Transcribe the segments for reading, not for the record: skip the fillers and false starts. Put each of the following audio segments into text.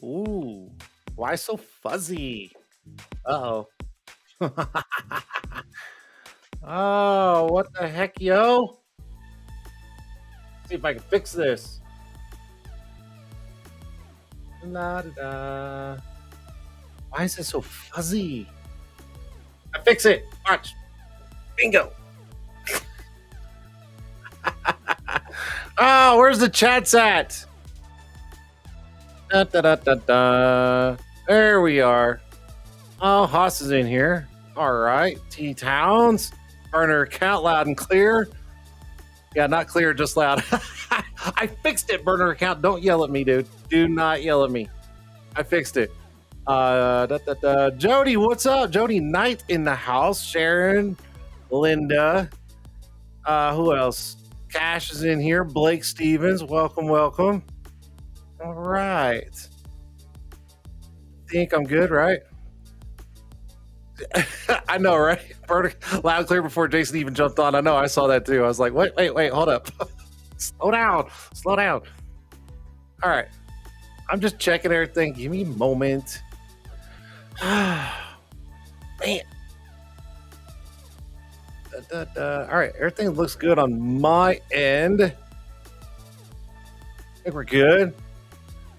Ooh, why so fuzzy? Uh-oh. Oh, what the heck, yo? See if I can fix this. La da da. Why is it so fuzzy? I fix it. Watch. Bingo. Oh, where's the chats at? Da, da, da, da, da. There we are. Oh, Haas is in here. All right. T Towns. Burner account loud and clear. Yeah, not clear, just loud. I fixed it, burner account. Don't yell at me, dude. Do not yell at me. I fixed it. Jody, what's up? Jody Knight in the house. Sharon, Linda. Who else? Cash is in here. Blake Stevens. Welcome, welcome. All right. Think I'm good, right? I know, right? Loud and clear before Jason even jumped on. I know, I saw that too. I was like, wait, hold up. Slow down. All right. I'm just checking everything. Give me a moment. Man. All right, everything looks good on my end. I think we're good.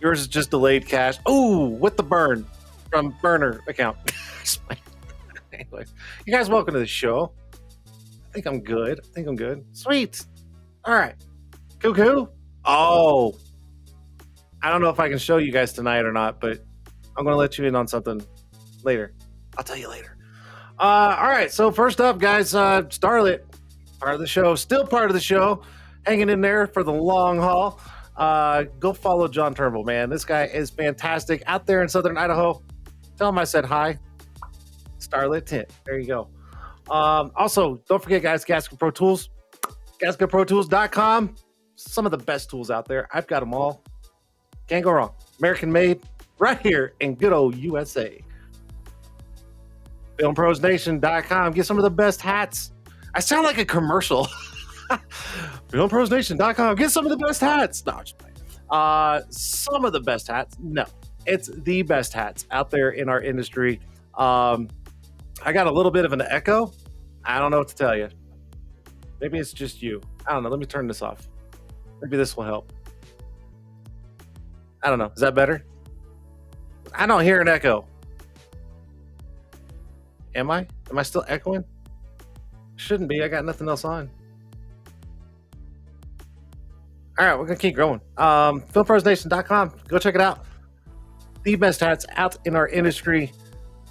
Yours is just delayed cash. Oh, with the burn from burner account. Anyway, you guys welcome to the show. I think I'm good. Sweet. All right. Cuckoo. Oh, I don't know if I can show you guys tonight or not, but I'm going to let you in on something later. I'll tell you later. All right. So first up, guys, Starlet, part of the show, still part of the show, hanging in there for the long haul. Go follow John Turnbull, man. This guy is fantastic out there in Southern Idaho. Tell him I said hi. Starlet Tint. There you go. Also, don't forget, guys, Gasket Pro Tools. GasketProTools.com. Some of the best tools out there. I've got them all. Can't go wrong. American made right here in good old USA. FilmProsNation.com. Get some of the best hats. I sound like a commercial. FilmProsNation.com. Get some of the best hats. No, just some of the best hats. No, it's the best hats out there in our industry. I got a little bit of an echo. I don't know what to tell you. Maybe it's just you. I don't know. Let me turn this off. Maybe this will help. I don't know. Is that better? I don't hear an echo. Am I? Am I still echoing? Shouldn't be. I got nothing else on. All right, we're going to keep growing. FilmProsNation.com. Go check it out. The best hats out in our industry.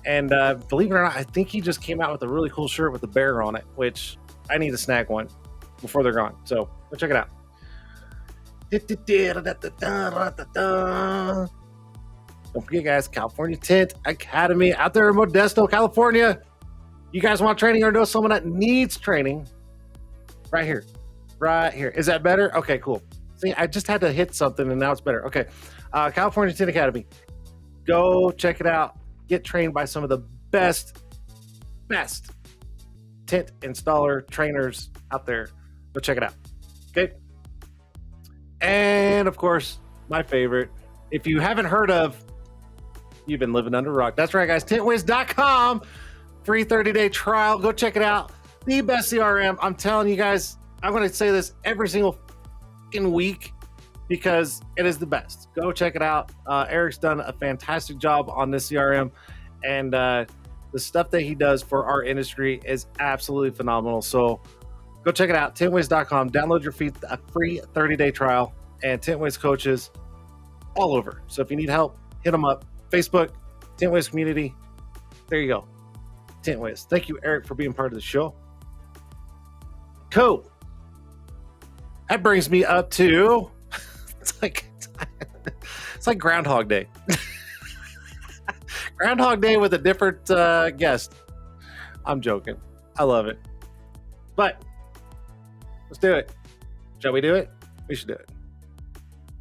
And believe it or not, I think he just came out with a really cool shirt with a bear on it, which I need to snag one before they're gone. So go check it out. Don't forget, guys, California Tint Academy out there in Modesto, California. You guys want training or know someone that needs training? Right here. Right here. Is that better? Okay, cool. See, I just had to hit something and now it's better. Okay. California Tint Academy. Go check it out. Get trained by some of the best tint installer trainers out there. Go check it out. Okay. And of course, my favorite, if you haven't heard of, you've been living under a rock. That's right, guys. Tintwiz.com. Free 30-day trial. Go check it out. The best CRM. I'm telling you guys, I'm going to say this every single fucking week because it is the best. Go check it out. Eric's done a fantastic job on this CRM, and the stuff that he does for our industry is absolutely phenomenal. So go check it out. Tintwiz.com. Download your a free 30-day trial, and Tintwiz coaches all over. So if you need help, hit them up. Facebook, Tintwiz community. There you go. Tintwiz. Thank you, Eric, for being part of the show. Cool. That brings me up to it's like Groundhog Day. Groundhog Day with a different guest. I'm joking. I love it. But let's do it. Shall we do it? We should do it.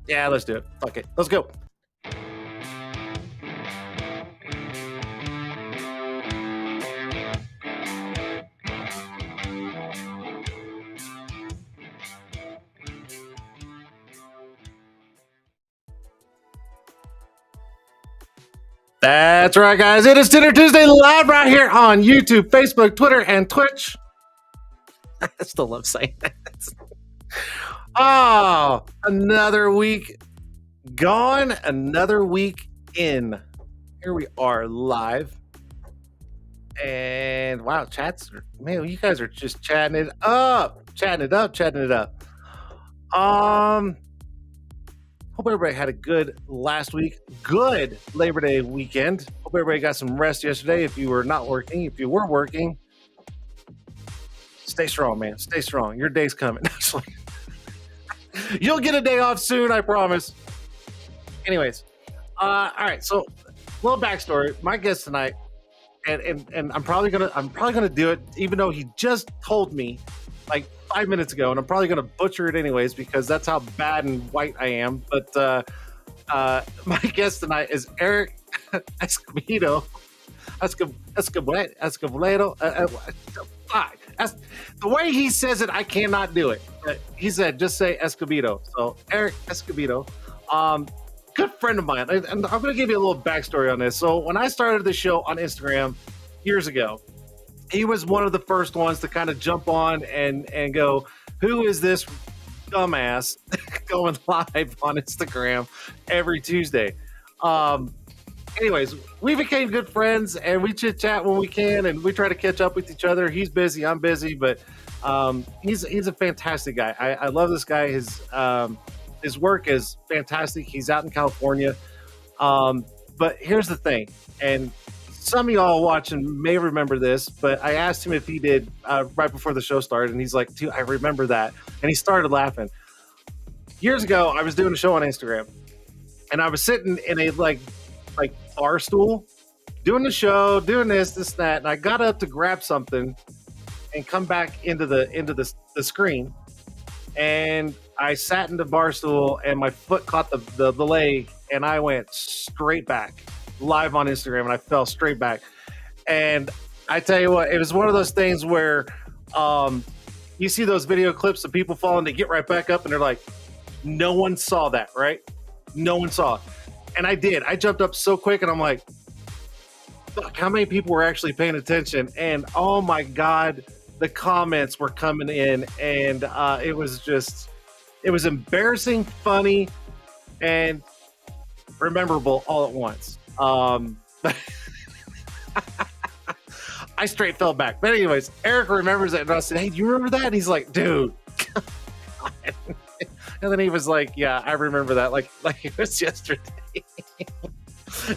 Yeah, let's do it. Fuck it. Let's go. That's right, guys. It is Tint'er Tuesday live right here on YouTube, Facebook, Twitter, and Twitch. I still love saying that. Oh, another week gone, another week in. Here we are live. And wow, man, you guys are just chatting it up. Hope everybody had a good last week. Good Labor Day weekend. Hope everybody got some rest yesterday. If you were not working, if you were working, stay strong, man. Stay strong. Your day's coming. You'll get a day off soon, I promise. Anyways, all right. So, a little backstory. My guest tonight, and I'm probably gonna do it, even though he just told me like 5 minutes ago, and I'm probably going to butcher it anyways because that's how bad and white I am. But my guest tonight is Eric Escobedo. Escobedo. The way he says it, I cannot do it. He said, just say Escobedo. So Eric Escobedo, good friend of mine. And I'm going to give you a little backstory on this. So when I started the show on Instagram years ago, he was one of the first ones to kind of jump on and go, who is this dumbass going live on Instagram every Tuesday? Um, anyways, we became good friends and we chit chat when we can and we try to catch up with each other. He's busy, I'm busy, but he's a fantastic guy. I love this guy. His work is fantastic. He's out in California. But here's the thing, and some of y'all watching may remember this, but I asked him if he did right before the show started, and he's like, dude, I remember that. And he started laughing. Years ago, I was doing a show on Instagram, and I was sitting in a like bar stool, doing the show, doing this, that, and I got up to grab something and come back into the screen, and I sat in the bar stool, and my foot caught the leg, and I went straight back, live on Instagram, and I fell straight back. And I tell you what, it was one of those things where you see those video clips of people falling, they get right back up, and they're like, no one saw that, right? No one saw it. And I did. I jumped up so quick, and I'm like, fuck, how many people were actually paying attention? And oh my God, the comments were coming in, and it was embarrassing, funny, and rememberable all at once. I straight fell back. But anyways, Eric remembers it, and I said, hey, do you remember that? And he's like, dude. And then he was like, yeah, I remember that like it was yesterday.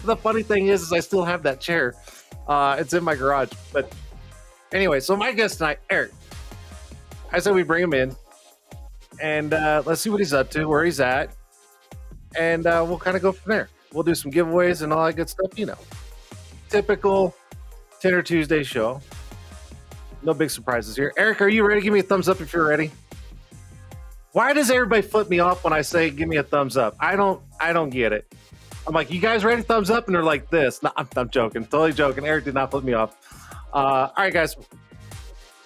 The funny thing is I still have that chair. It's in my garage. But anyway, so my guest tonight, Eric. I said we bring him in, and let's see what he's up to, where he's at, and we'll kind of go from there. We'll do some giveaways and all that good stuff, you know. Typical Tint'er Tuesday show. No big surprises here. Eric, are you ready? Give me a thumbs up if you're ready. Why does everybody flip me off when I say give me a thumbs up? I don't get it. I'm like, you guys ready? Thumbs up, and they're like this. No, I'm joking, totally joking. Eric did not flip me off. All right, guys,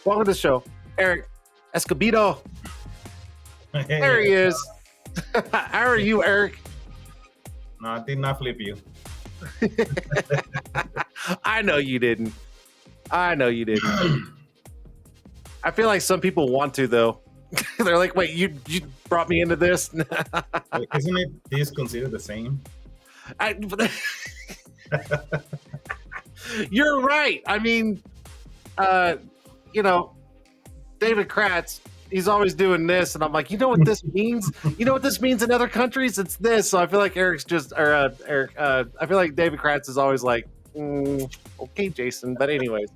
welcome to the show, Eric Escobedo. Hey, there he is. How are you, Eric? No, I did not flip you. I know you didn't. I feel like some people want to, though. They're like, wait, you brought me into this? Isn't it this considered the same? You're right. I mean, David Kratz, he's always doing this, and I'm like, you know what this means? You know what this means in other countries? It's this. So I feel like I feel like David Kratz is always like, okay, Jason. But anyways,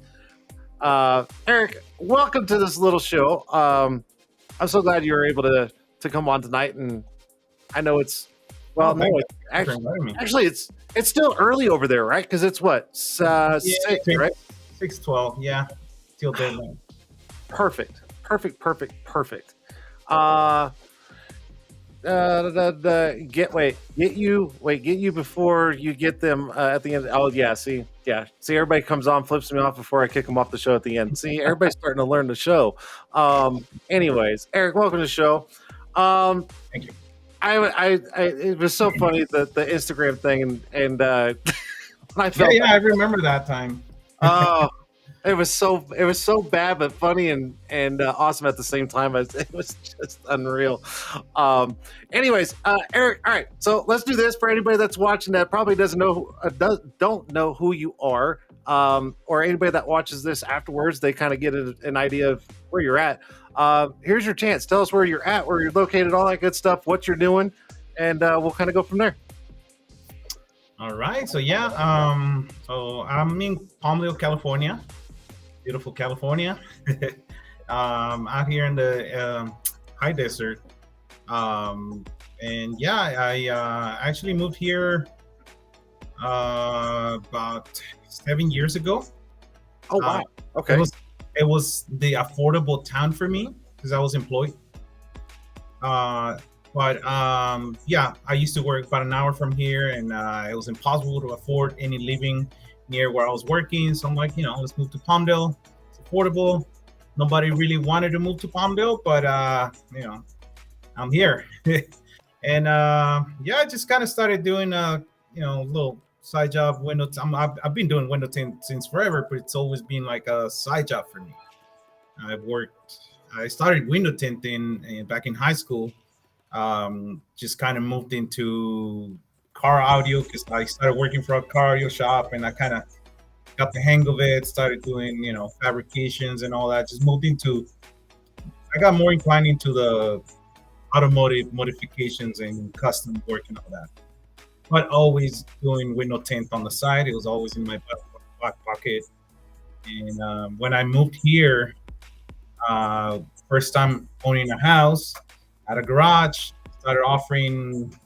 Eric, welcome to this little show. I'm so glad you were able to come on tonight, and I know it's actually it's still early over there, right? Because it's what 6, right? 6:12, yeah, still deadline. Perfect. Get you before you get them at the end. Oh yeah, see, everybody comes on, flips me off before I kick them off the show at the end. See, everybody's starting to learn the show. Anyways, Eric, welcome to the show. Thank you. It was so funny the Instagram thing and I felt I remember that time. Oh. It was so bad, but funny and awesome at the same time. It was just unreal. Anyways, Eric, all right. So let's do this for anybody that's watching that probably don't know who you are, or anybody that watches this afterwards. They kind of get an idea of where you're at. Here's your chance. Tell us where you're at, where you're located, all that good stuff, what you're doing, and we'll kind of go from there. All right. So so I'm in Palmdale, California. Beautiful California. Out here in the high desert. I actually moved here about 7 years ago. Oh wow. Okay. It was the affordable town for me because I was employed. I used to work about an hour from here, and it was impossible to afford any living near where I was working. So I'm like, let's move to Palmdale. It's affordable. Nobody really wanted to move to Palmdale, but I'm here. And I just kind of started doing little side job. I've been doing window tint since forever, but it's always been like a side job for me. I've worked. I started window tinting back in high school. Just kind of moved into car audio because I started working for a car audio shop, and I kind of got the hang of it. Started doing fabrications and all that. Just moved into. I got more inclined into the automotive modifications and custom work and all that. But always doing window tint on the side. It was always in my back pocket. And when I moved here, first time owning a house, had a garage, started offering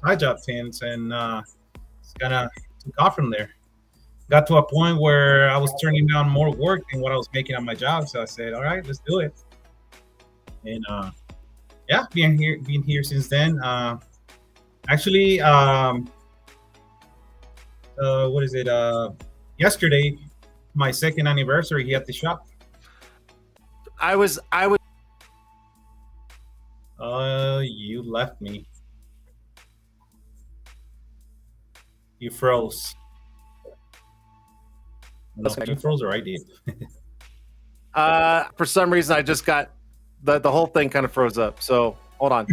side job tints, and it's kind of took off from there. Got to a point where I was turning down more work than what I was making on my job. So I said, "All right, let's do it." And yeah, being here since then. Actually, what is it? Yesterday, my second anniversary here at the shop. I was You left me. You froze. No, you froze, or I did. for some reason I just got the whole thing kind of froze up. So hold on.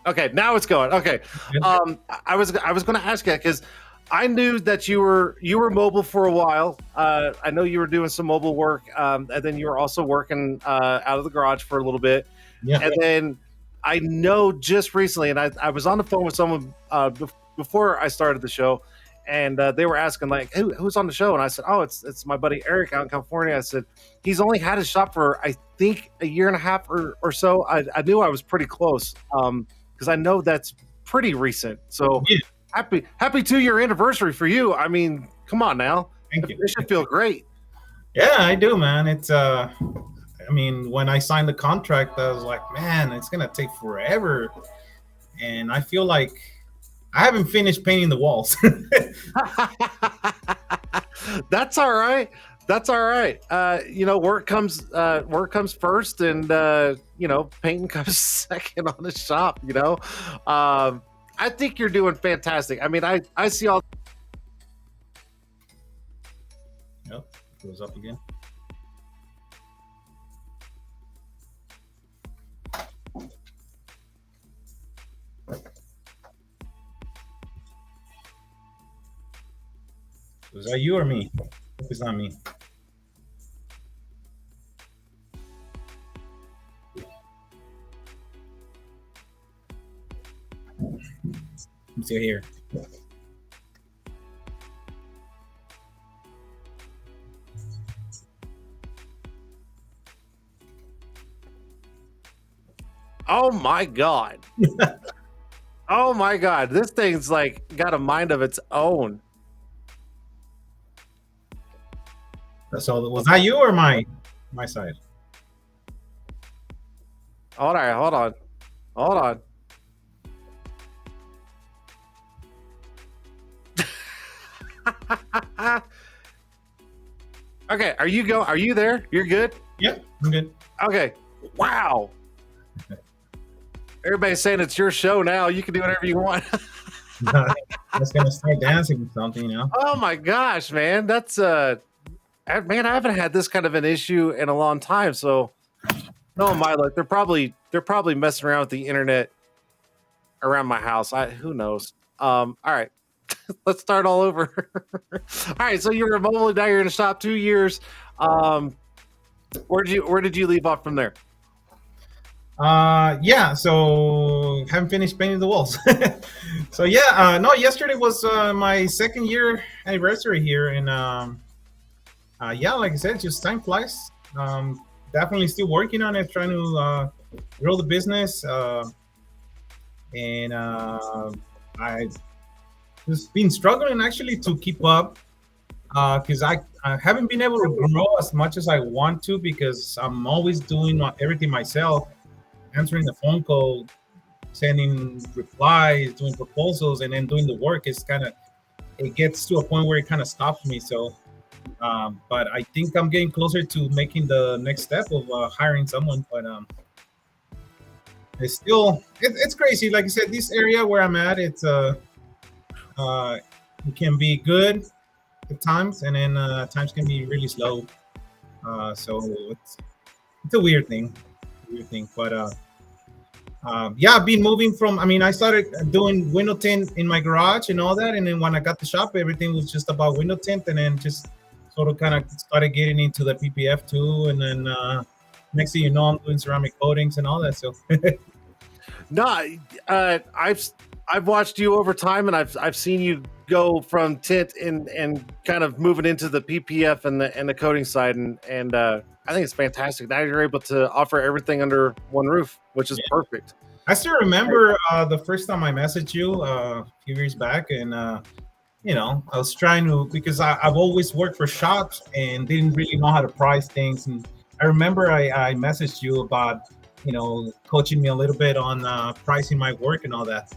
Okay, now it's going. Okay. I was going to ask you because I knew that you were mobile for a while. I know you were doing some mobile work, and then you were also working out of the garage for a little bit. Yeah. And then I know just recently, and I was on the phone with someone before I started the show, and they were asking like, who's on the show? And I said, oh, it's my buddy Eric out in California. I said he's only had his shop for I think a year and a half or so. I knew I was pretty close because I know that's pretty recent. So Yeah. happy 2-year anniversary for you. I mean, come on now, Thank you. it should feel great. Yeah, I do, man. It's I mean, when I signed the contract, I was like, man, it's gonna take forever, and I feel like I haven't finished painting the walls. That's all right. That's all right. Work comes first, and painting comes second on the shop. I think you're doing fantastic. I mean, I see all. Yep, goes up again. Was that you or me? Hope it's not me. I'm still here. Oh my god. Oh my god. This thing's like got a mind of its own. So was that you or my side? Hold on. Hold on. Hold on. Okay, are you there? You're good? Yep, I'm good. Okay. Wow. Everybody's saying it's your show now. You can do whatever you want. I was gonna start dancing or something, Oh my gosh, man. That's man, I haven't had this kind of an issue in a long time. So no, my luck. They're probably messing around with the internet around my house. Who knows? All right. Let's start all over. All right, so you're remotely now. You're in the shop 2 years. Where did you leave off from there? Yeah, so haven't finished painting the walls. So yeah, no, yesterday was my second year anniversary here, and yeah, like I said, just time flies. Definitely still working on it, trying to grow the business, and I just been struggling actually to keep up because I haven't been able to grow as much as I want to because I'm always doing everything myself, answering the phone call, sending replies, doing proposals, and then doing the work. It gets to a point where it kind of stops me. So, but I think I'm getting closer to making the next step of hiring someone. But it's crazy. Like I said, this area where I'm at, it's it can be good at times, and then times can be really slow. So it's a weird thing, But yeah, I've been moving from. I mean, I started doing window tint in my garage and all that, and then when I got the shop, everything was just about window tint, and then just sort of kind of started getting into the PPF too, and then next thing you know, I'm doing ceramic coatings and all that. So No, I've watched you over time, and I've seen you go from tint and kind of moving into the PPF and the coating side, and I think it's fantastic. Now you're able to offer everything under one roof, which is perfect. I still remember the first time I messaged you a few years back, and you know, I was trying to because I've always worked for shops and didn't really know how to price things. And I remember I messaged you about, you know, coaching me a little bit on pricing my work and all that.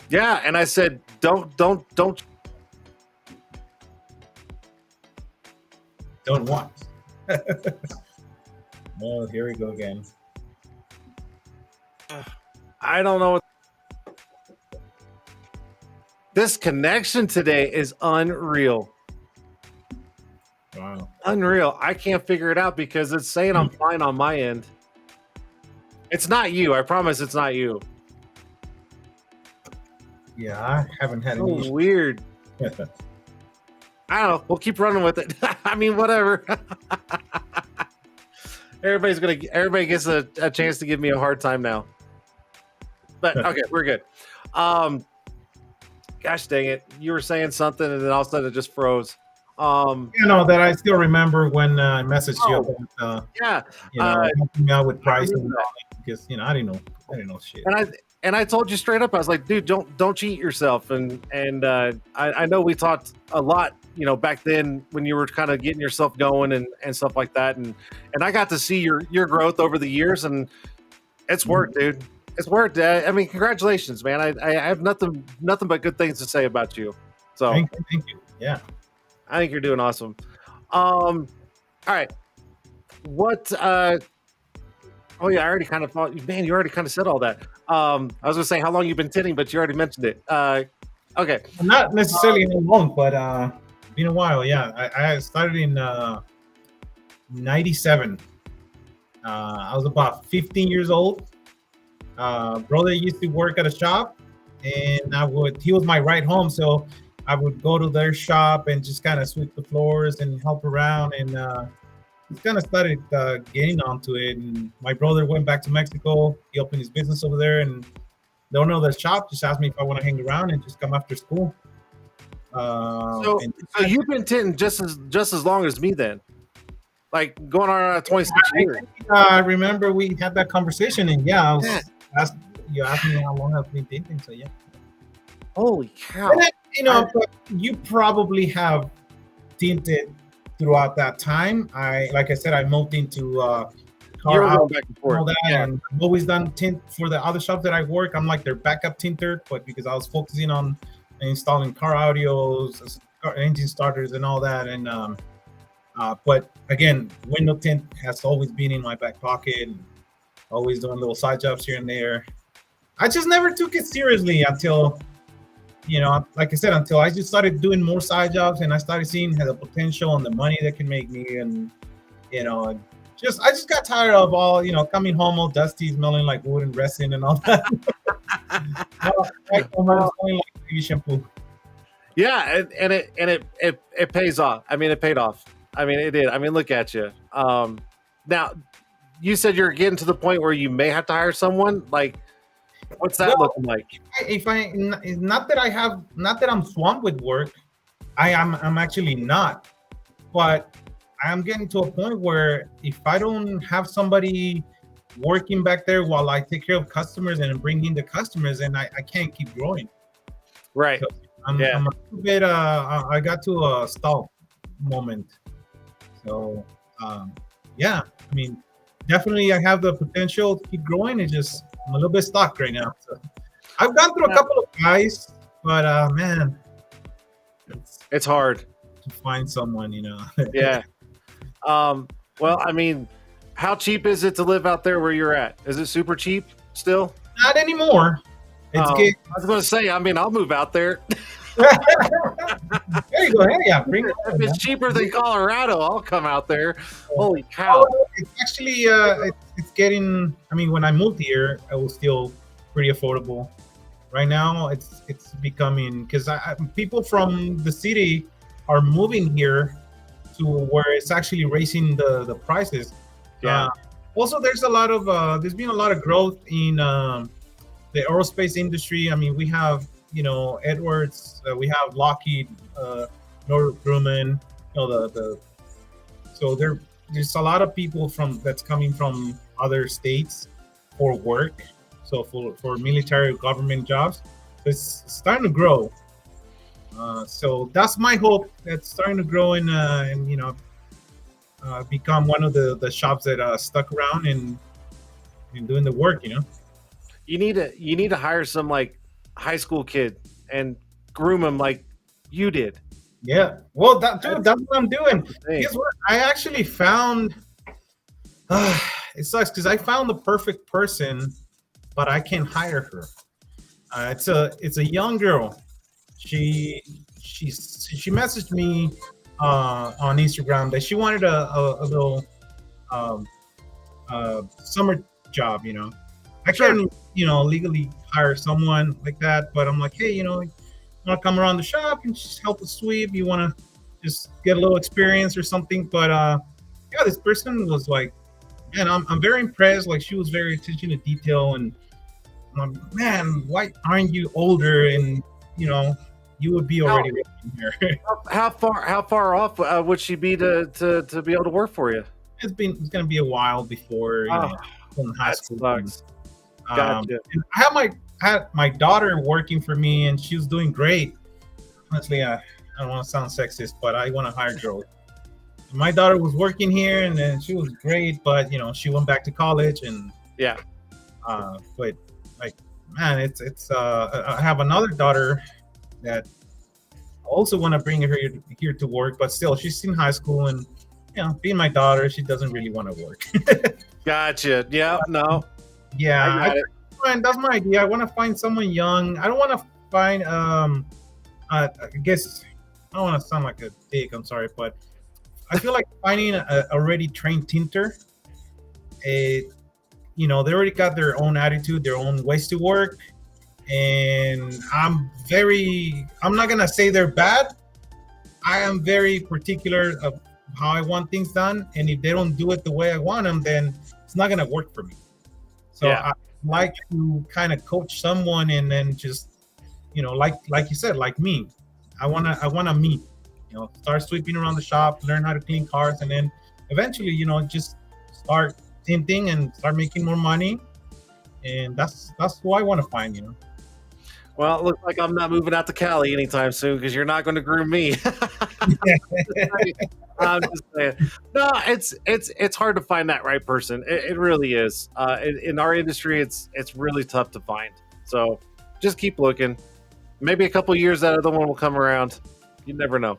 Yeah, and I said, don't Don't want. Oh, here we go again. I don't know what this connection today is. Unreal. Wow. Unreal. I can't figure it out because it's saying I'm fine on my end. It's not you. I promise it's not you. Yeah, I haven't had any. Oh, weird. I don't know. We'll keep running with it. I mean, whatever. Everybody gets a chance to give me a hard time now. But okay, we're good. Gosh dang it. You were saying something and then all of a sudden it just froze. You know that I still remember when I messaged you about yeah. you know, helping me out with pricing and all that, because you know I didn't know shit. And I told you straight up, I was like, dude, don't cheat yourself. And I know we talked a lot, you know, back then when you were kind of getting yourself going and stuff like that. And I got to see your growth over the years, and it's worked, dude. It's worked. I mean, congratulations, man. I have nothing but good things to say about you. So Thank you. Yeah. I think you're doing awesome. All right. What oh yeah, I already kind of thought, man, you already kind of said all that. I was gonna say how long you've been tinting, but you already mentioned it. Okay. Not necessarily long, but been a while. Yeah, I started in '97. I was about 15 years old. Brother used to work at a shop, and he was my ride home, so I would go to their shop and just kind of sweep the floors and help around, and just kind of started getting onto it. And my brother went back to Mexico. He opened his business over there, and the owner of the shop just asked me if I want to hang around and just come after school. So you've been tinting just as long as me then, like going on 26 years. I remember we had that conversation, and yeah, you asked me how long I've been tinting. So yeah. Holy cow! And then, you know, you probably have tinted throughout that time. Like I said, I moved into car out back and forth. All that, and I've always done tint for the other shops that I work. I'm like their backup tinter, but because I was focusing on installing car audios, engine starters, and all that. And but again, window tint has always been in my back pocket, and always doing little side jobs here and there. I just never took it seriously until, you know, like I said, until I just started doing more side jobs and I started seeing the potential and the money that can make me. And, you know, I just got tired of all, you know, coming home all dusty, smelling like wood and resin and all that. Smelling like baby shampoo. Yeah, and it pays off. I mean, it paid off. I mean, it did. I mean, look at you. Now, you said you're getting to the point where you may have to hire someone. Like, what's that looking like? Not that I'm swamped with work. I'm actually not, but I'm getting to a point where if I don't have somebody working back there while I take care of customers and bring in the customers, then I can't keep growing. Right. So I'm a little bit. I got to a stall moment. So yeah, I mean, definitely I have the potential to keep growing. It's just I'm a little bit stuck right now. So I've gone through a couple of guys, but man, it's hard to find someone, you know. Yeah. Well, I mean, how cheap is it to live out there where you're at? Is it super cheap still? Not anymore. It's good. I was going to say, I mean, I'll move out there. There you go. Hey, yeah, bring it If on, it's man. cheaper than Colorado, I'll come out there. Holy cow! Oh, it's actually it's getting. I mean, when I moved here, it was still pretty affordable. Right now, it's becoming because people from the city are moving here to where it's actually raising the prices. Yeah, Uh, Also, there's been a lot of growth in the aerospace industry. I mean, we have Edwards, we have Lockheed, Northrop Grumman. The so there's a lot of people from that's coming from other states for work. So for military government jobs, it's starting to grow. So that's my hope. That's starting to grow and become one of the shops that stuck around and doing the work. you need to hire some like high school kid and groom him like you did. Yeah. Well, that's what I'm doing. The thing. Guess what? I actually found. It sucks because I found the perfect person, but I can't hire her. It's a young girl. She she messaged me on Instagram that she wanted a little um, summer job. I Sure. can't legally hire someone like that, but I'm like, hey, want to come around the shop and just help us sweep? You want to just get a little experience or something? But yeah, this person was like, man, I'm very impressed. Like she was very attention to detail, and I'm like, man, why aren't you older? And you would be How already working here. how far off would she be to be able to work for you? It's gonna be a while before Oh, in high that school. sucks. Um, Gotcha. and I had my daughter working for me, and she was doing great. Honestly, I don't want to sound sexist, but I want to hire girls. My daughter was working here, and then she was great, but she went back to college, and Yeah. but like, man, it's I have another daughter that I also want to bring her here to work, but still, she's in high school, and being my daughter, she doesn't really want to work. Gotcha. Yeah. No. Yeah, I got it. that's my idea. I want to find someone young. I don't want to find I guess I don't want to sound like a dick. I'm sorry, but I feel like finding a already trained tinter. It they already got their own attitude, their own ways to work, and I'm not gonna say they're bad. I am very particular of how I want things done, and if they don't do it the way I want them, then it's not gonna work for me. So Yeah. I like to kind of coach someone, and then just like you said, like me, I wanna meet, start sweeping around the shop, learn how to clean cars, and then eventually, just start tinting and start making more money. And that's who I want to find. Well, it looks like I'm not moving out to Cali anytime soon because you're not going to groom me. I'm just saying. No, it's hard to find that right person. It really is. In our industry, it's really tough to find. So just keep looking. Maybe a couple years that other one will come around. You never know.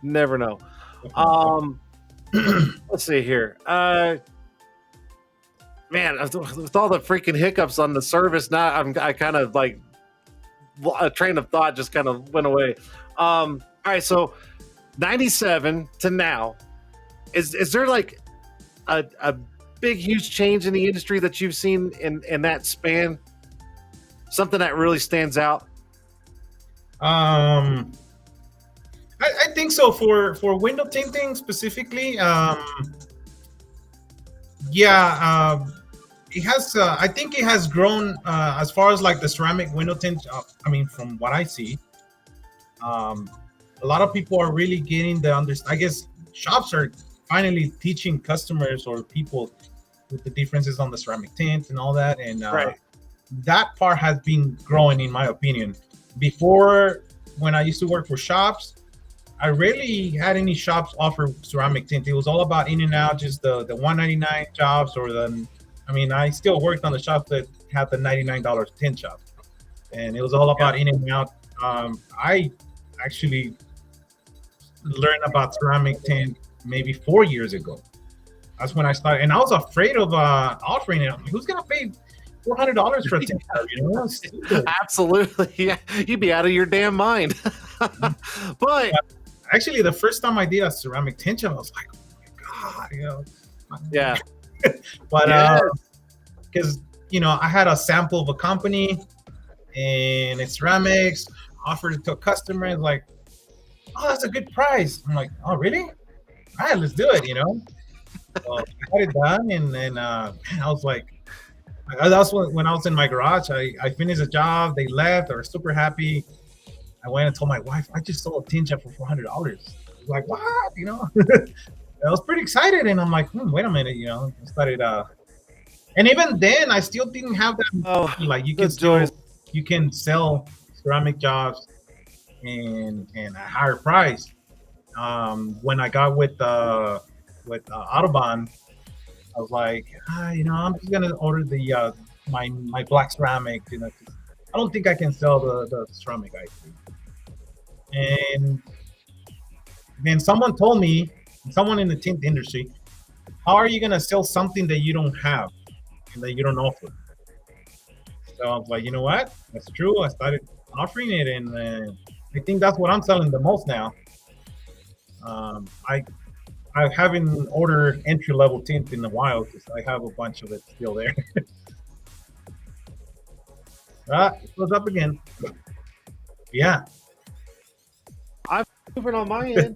Never know. Um, let's see here. Man, with all the freaking hiccups on the service, now I kind of like a train of thought just kind of went away. All right, so 97 to now, is there like a big huge change in the industry that you've seen in that span? Something that really stands out? I think so for window tinting specifically. Yeah, it has. I think it has grown as far as like the ceramic window tint. I mean, from what I see, a lot of people are really getting the I guess shops are finally teaching customers or people with the differences on the ceramic tint and all that, and Right. that part has been growing, in my opinion. Before, when I used to work for shops, I rarely had any shops offer ceramic tint. It was all about in and out, just the 199 jobs or the. I mean, I still worked on the shops that had the $99 tint shop, and it was all about in and out. I actually learned about ceramic tint maybe 4 years ago. That's when I started, and I was afraid of offering it. I'm like, who's gonna pay $400 for a Tint'er, It's stupid. Absolutely. Yeah. You'd be out of your damn mind. But Actually, the first time I did a ceramic Tint'er, I was like, oh my God. yeah. But Yeah. because I had a sample of a company and it's ceramics, offered it to a customer, and like, oh, that's a good price. I'm like, oh, really? All right, let's do it. So I got it done, and then man, I was like, that's when I was in my garage. I finished the job. They left. They were super happy. I went and told my wife, I just sold a Tint'er for $400. Like, what? I was pretty excited, and I'm like, wait a minute, I started. And even then, I still didn't have that. Oh, Like, the joys. you can sell ceramic jobs and a higher price. When I got with Autobahn, I was like, I'm just gonna order the my black ceramic. 'Cause I don't think I can sell the ceramic item. And then someone told me, someone in the tint industry, how are you gonna sell something that you don't have and that you don't offer? So I was like, you know what? That's true. I started offering it, and I think that's what I'm selling the most now. I haven't ordered entry level tint in a while because I have a bunch of it still there. It goes up again. Yeah. I'm moving on my end.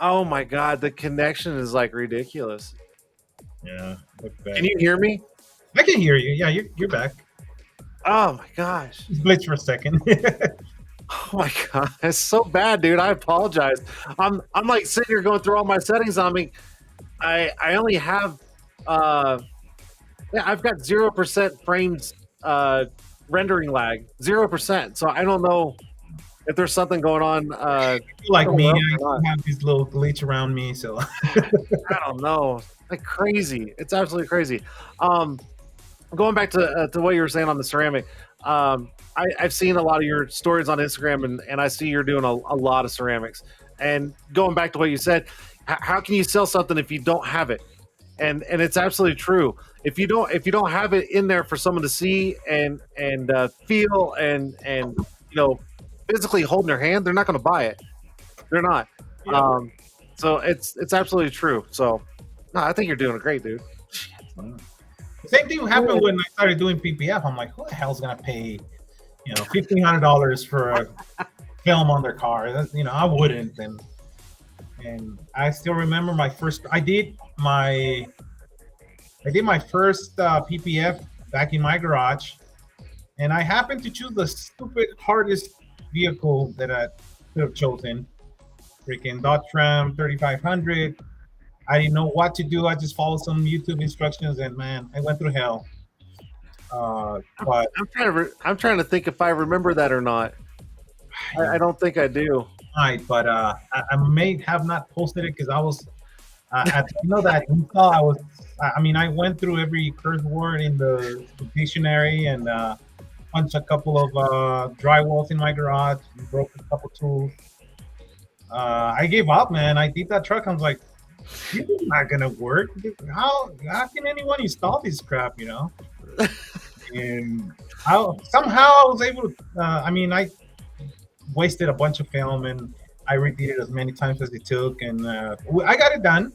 Oh my God, the connection is like ridiculous. Yeah. Can you hear me? I can hear you. Yeah, you're back. Oh my gosh. Just glitched for a second. Oh my God, it's so bad, dude. I apologize. I'm like sitting here going through all my settings. I mean, I only have yeah, I've got 0% frames rendering lag. 0%. So I don't know if there's something going on. Like me, somewhere I have this little glitch around me, so I don't know. Like crazy. It's absolutely crazy. Going back to what you were saying on the ceramic, I've seen a lot of your stories on Instagram, and I see you're doing a lot of ceramics. And going back to what you said, how can you sell something if you don't have it? And it's absolutely true. If you don't have it in there for someone to see and feel and physically hold in their hand, they're not going to buy it. They're not. Yeah. So it's absolutely true. So no, I think you're doing great, dude. The same thing happened when I started doing PPF. I'm like, who the hell's gonna pay, $1,500 for a film on their car? I wouldn't. And I still remember I did my first PPF back in my garage, and I happened to choose the stupid hardest vehicle that I could have chosen, freaking Dodge Ram 3500. I didn't know what to do. I just followed some YouTube instructions, and man, I went through hell. But I'm trying to think if I remember that or not. I don't think I do. but I may have not posted it because I was at that install. I went through every curse word in the dictionary and punched a couple of drywalls in my garage, and broke a couple tools. I gave up, man. I did that truck. I was like, this is not gonna work. How can anyone install this crap? And somehow I was able to. I wasted a bunch of film and I redid it as many times as it took, and I got it done.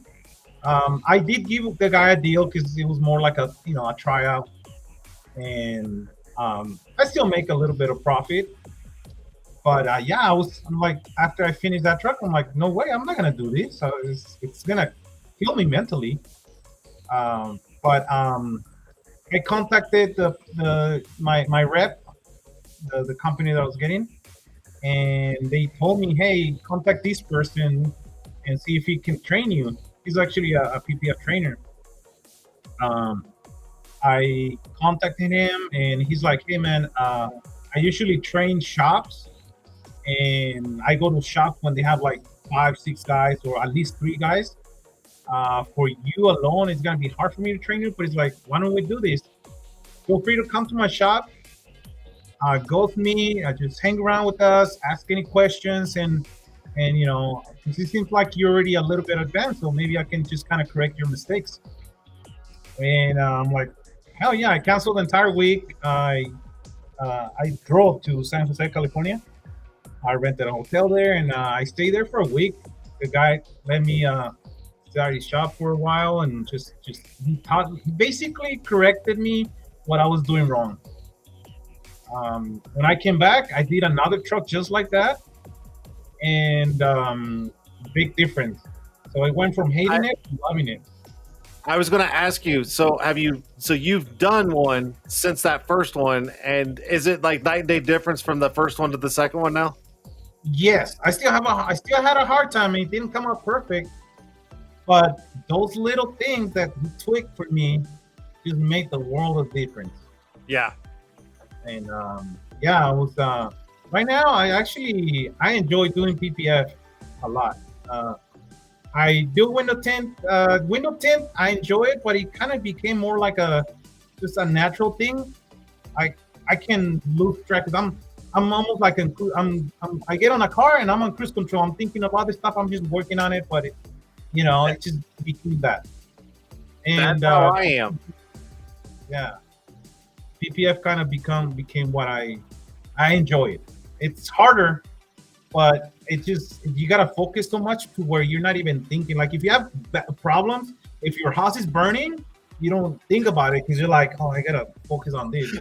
I did give the guy a deal because it was more like a tryout, and I still make a little bit of profit. But I'm like, after I finished that truck, I'm like, no way, I'm not gonna do this. So it's gonna kill me mentally. But I contacted my rep, the company that I was getting, and they told me, hey, contact this person and see if he can train you. He's actually a PPF trainer. I contacted him, and he's like, hey man, I usually train shops, and I go to shops when they have like 5-6 guys or at least 3 guys. For you alone, it's gonna be hard for me to train you, but it's like, why don't we do this? Feel free to come to my shop, go with me, just hang around with us, ask any questions, and because it seems like you're already a little bit advanced, so maybe I can just kind of correct your mistakes. And I'm like, Hell yeah! I canceled the entire week. I drove to San Jose, California. I rented a hotel there, and I stayed there for a week. The guy let me start his shop for a while, and just he basically corrected me what I was doing wrong. When I came back, I did another truck just like that, and big difference. So I went from I, hating it to loving it. I was going to ask you. So have you? So you've done one since that first one, and is it like night and day difference from the first one to the second one now? Yes, I still had a hard time. It didn't come out perfect, but those little things that he tweaked for me just made the world of difference. Yeah. And yeah, I was right now. I enjoy doing PPF a lot. I do window tint. Window tint, I enjoy it, but it kind of became more like a just a natural thing. I I can lose track because I'm almost like I get on a car and I'm on cruise control. I'm thinking of other stuff. I'm just working on it, but it just became that. That's And how I am. yeah, PPF kind of became what I enjoy it. It's harder, but it just you gotta focus so much to where you're not even thinking. Like if you have problems, if your house is burning, you don't think about it because you're like, oh, I gotta focus on this.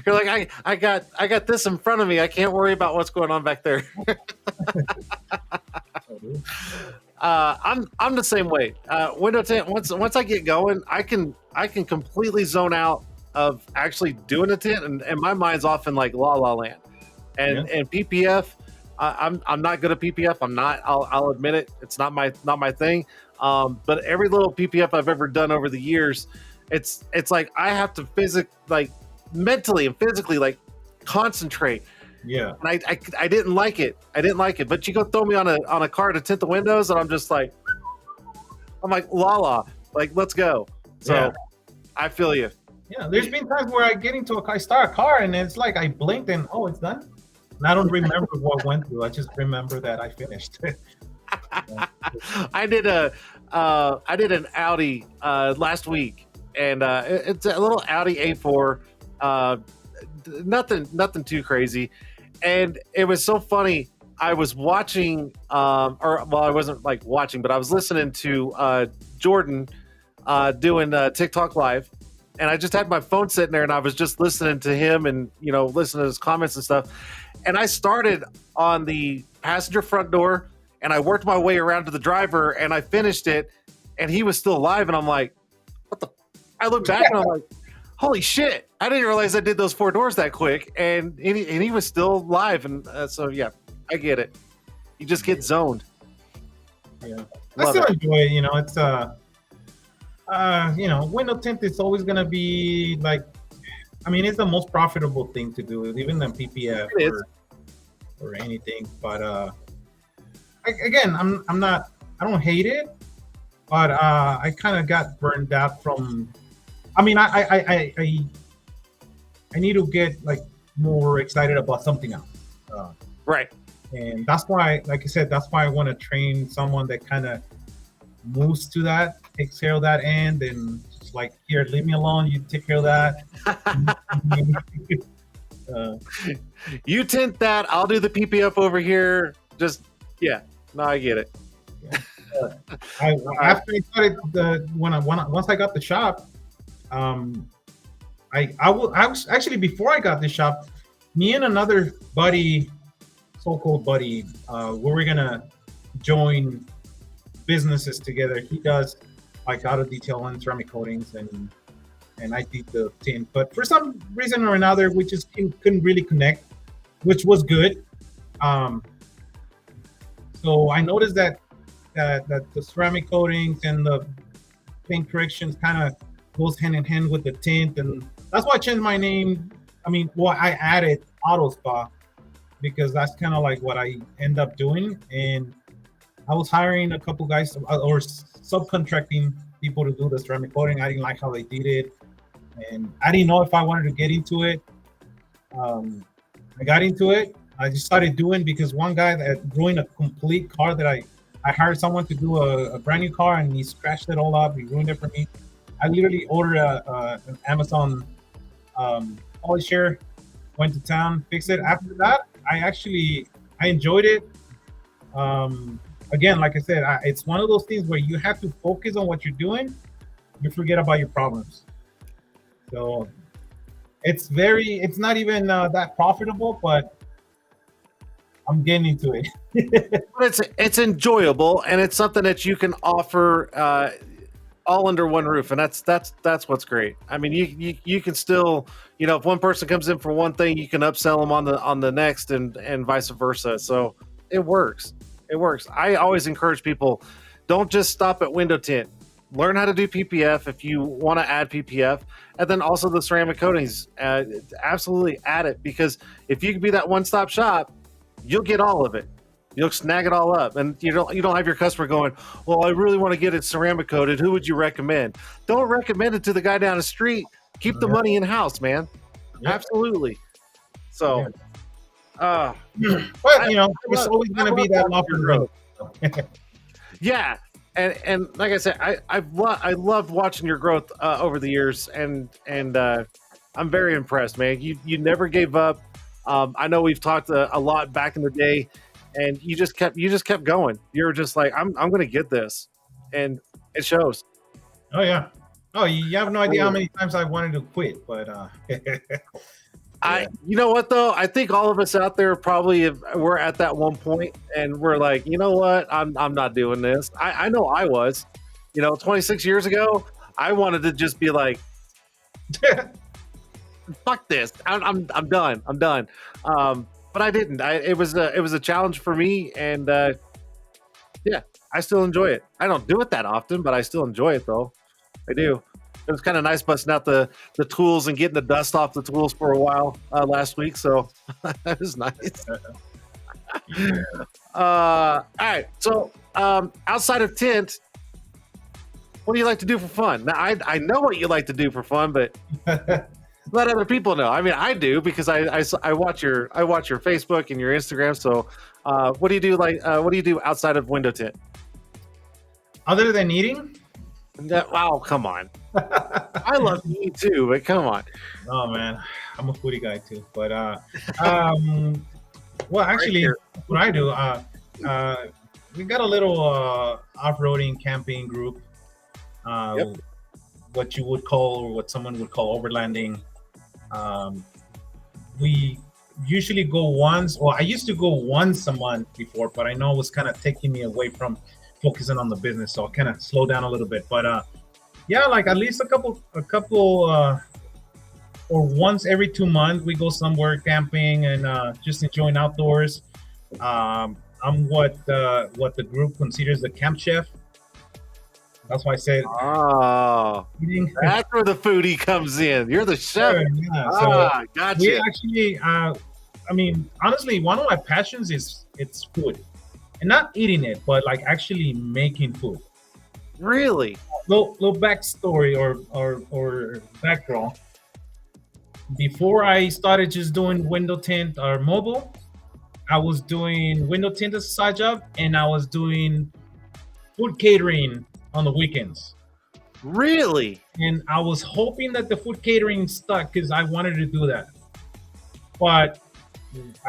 You're like, I got this in front of me. I can't worry about what's going on back there. I'm the same way. Window tint. Once I get going, I can completely zone out of actually doing a tint, and my mind's off in like La La Land. And PPF, I'm not good at PPF. I'm not. I'll admit it. It's not my thing. But every little PPF I've ever done over the years, it's like I have to mentally and physically concentrate. Yeah. And I didn't like it. I didn't like it. But you go throw me on a car to tint the windows, and I'm like la, like let's go. So Yeah. I feel you. Yeah, there's been times where I start a car and it's like I blinked and oh, it's done. And I don't remember what went through. I just remember that I finished. I did an Audi last week, and it's a little Audi A4. Nothing too crazy, and it was so funny. I was watching, I wasn't watching, but I was listening to Jordan doing TikTok live, and I just had my phone sitting there, and I was just listening to him, and listening to his comments and stuff. And I started on the passenger front door, and I worked my way around to the driver, and I finished it, and he was still alive, and I'm like, what the? I look back and I'm like, holy shit! I didn't realize I did those 4 doors that quick, and he was still live, and so yeah, I get it. You just get zoned. Yeah, I still enjoy it. It's window tint is always gonna be it's the most profitable thing to do, even than PPF or anything. But again, I'm not. I don't hate it, but I kind of got burned out from. I need to get more excited about something else. Right. And that's why, like I said, that's why I want to train someone that kind of moves to that, takes care of that end, and just here, leave me alone. You take care of that. You tint that. I'll do the PPF over here. Just no, I get it. After I started once I got the shop, I was actually before I got the shop, me and another buddy, so-called buddy, we were gonna join businesses together. He does auto detail and ceramic coatings, and I did the tint. But for some reason or another, we just couldn't really connect, which was good. So I noticed that the ceramic coatings and the paint corrections kind of goes hand in hand with the tint, and that's why I changed my name. I added Auto Spa because that's kind of what I end up doing. And I was hiring a couple guys or subcontracting people to do the ceramic coating. I didn't like how they did it, and I didn't know if I wanted to get into it. I got into it. I just started doing because one guy that ruined a complete car that I hired someone to do a brand new car, and he scratched it all up. He ruined it for me. I literally ordered an Amazon polisher, went to town, fixed it. After that, I enjoyed it. Again, like I said, it's one of those things where you have to focus on what you're doing. You forget about your problems. So it's not even that profitable, but I'm getting into it. But it's enjoyable, and it's something that you can offer all under one roof, and that's what's great. I mean, you can still, if one person comes in for one thing, you can upsell them on the next, and vice versa. So it works. It works. I always encourage people, don't just stop at window tint. Learn how to do PPF if you want to add PPF, and then also the ceramic coatings. Absolutely add it, because if you can be that one-stop shop, you'll get all of it. You'll snag it all up, and you don't have your customer going, well, I really want to get it ceramic coated. Who would you recommend? Don't recommend it to the guy down the street. Keep the money in house, man. Yep. Absolutely. So, but it's always going to be that offer growth. Yeah, and like I said, I loved watching your growth over the years, and I'm very impressed, man. You never gave up. I know we've talked a lot back in the day, and you just kept going. You were just like, I'm going to get this, and it shows. Oh yeah. Oh, you have no idea how many times I wanted to quit, but you know what though? I think all of us out there probably we're at that one point, and we're like, you know what? I'm not doing this. I know I was, 26 years ago, I wanted to just be like, fuck this. I'm done. I'm done. But I didn't. It was a challenge for me, and yeah, I still enjoy it. I don't do it that often, but I still enjoy it though. I do. It was kind of nice busting out the tools and getting the dust off the tools for a while last week, so that was nice. All right, so outside of tint, what do you like to do for fun? Now, I know what you like to do for fun, but let other people know. I mean, I do, because I watch your Facebook and your Instagram. So, what do you do? What do you do outside of window tint? Other than eating? Wow, come on. I love to eat too, but come on. Oh man, I'm a foodie guy too. But well, actually, what I do, we got a little off-roading camping group. Yep. What you would call, or what someone would call, overlanding. We usually go once. Well, I used to go once a month before, but I know it was kind of taking me away from focusing on the business, so I kind of slow down a little bit. But yeah, like at least a couple or once every 2 months we go somewhere camping and just enjoying outdoors. I'm what the group considers the camp chef. That's why I said, that's where the foodie comes in. You're the chef. Yeah. So gotcha. We actually, I mean, honestly, one of my passions is it's food. And not eating it, but like actually making food. Really? Little backstory or background. Before I started just doing window tint or mobile, I was doing window tint as a side job, and I was doing food catering on the weekends. Really? And I was hoping that the food catering stuck, because I wanted to do that. But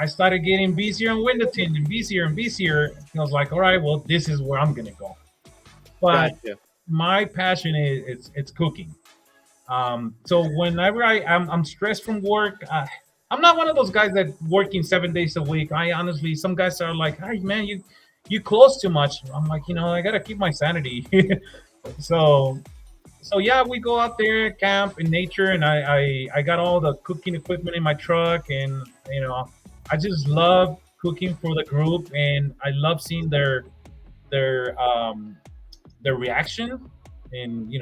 I started getting busier on window tint and busier. And I was like, all right, well, this is where I'm gonna go. But my passion is it's cooking. So whenever I'm stressed from work, I'm not one of those guys that working 7 days a week. I honestly, some guys are like, hey man, you close too much. I'm like, I gotta keep my sanity. So yeah, we go out there, camp in nature, and I got all the cooking equipment in my truck, and I just love cooking for the group, and I love seeing their reaction, and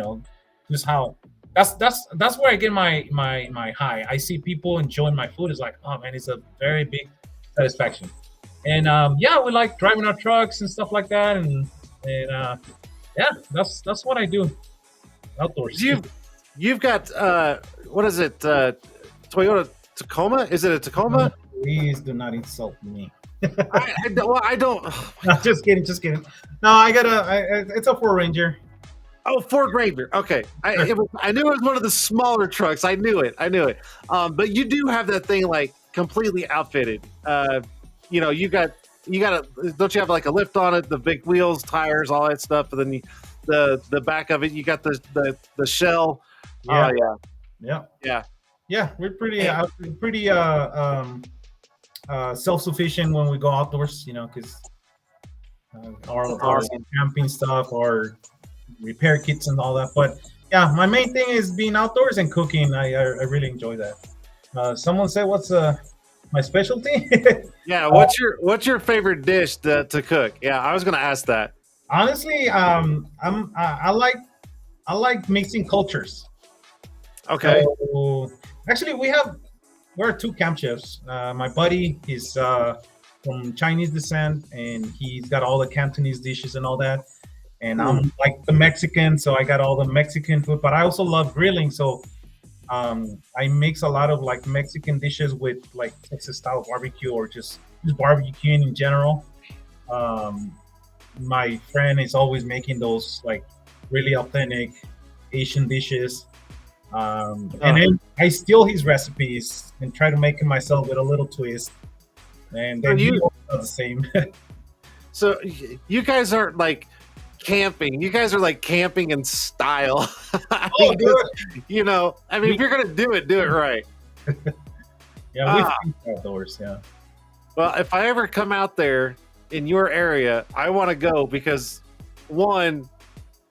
just how that's where I get my high. I see people enjoying my food. It's like, oh man, it's a very big satisfaction. And yeah, we like driving our trucks and stuff like that, and yeah, that's what I do outdoors. You've got what is it? Toyota Tacoma? Is it a Tacoma? Please do not insult me. I don't. No, just kidding. No, I got it's a 4 Ranger. Oh, Ford Ranger. Okay, I knew it was one of the smaller trucks. I knew it. I knew it. But you do have that thing like completely outfitted. You got don't you have like a lift on it, the big wheels, tires, all that stuff, and then the back of it, you got the shell. Oh Yeah, yeah, yeah, yeah. yeah. We're Hey, pretty self-sufficient when we go outdoors. Because that's our awesome. camping stuff, our repair kits, and all that. But yeah, my main thing is being outdoors and cooking. I really enjoy that. Someone said, "What's my specialty?" Yeah, Uh, what's your favorite dish to cook? Yeah, I was gonna ask that. honestly, I like mixing cultures. Okay. So actually, we're two camp chefs. My buddy is from Chinese descent, and he's got all the Cantonese dishes and all that. And Hmm. I'm like the Mexican, so I got all the Mexican food. But I also love grilling, so I mix a lot of like Mexican dishes with like Texas style barbecue or just barbecuing in general. Um, my friend is always making those like really authentic Asian dishes. And Uh, then I steal his recipes and try to make it myself with a little twist. And so then he you also does the same. you guys aren't like camping. You guys are like camping in style. I Oh, mean, I mean, if you're gonna do it right. yeah, we Ah, think outdoors. Yeah. well, if I ever come out there in your area, I want to go because one,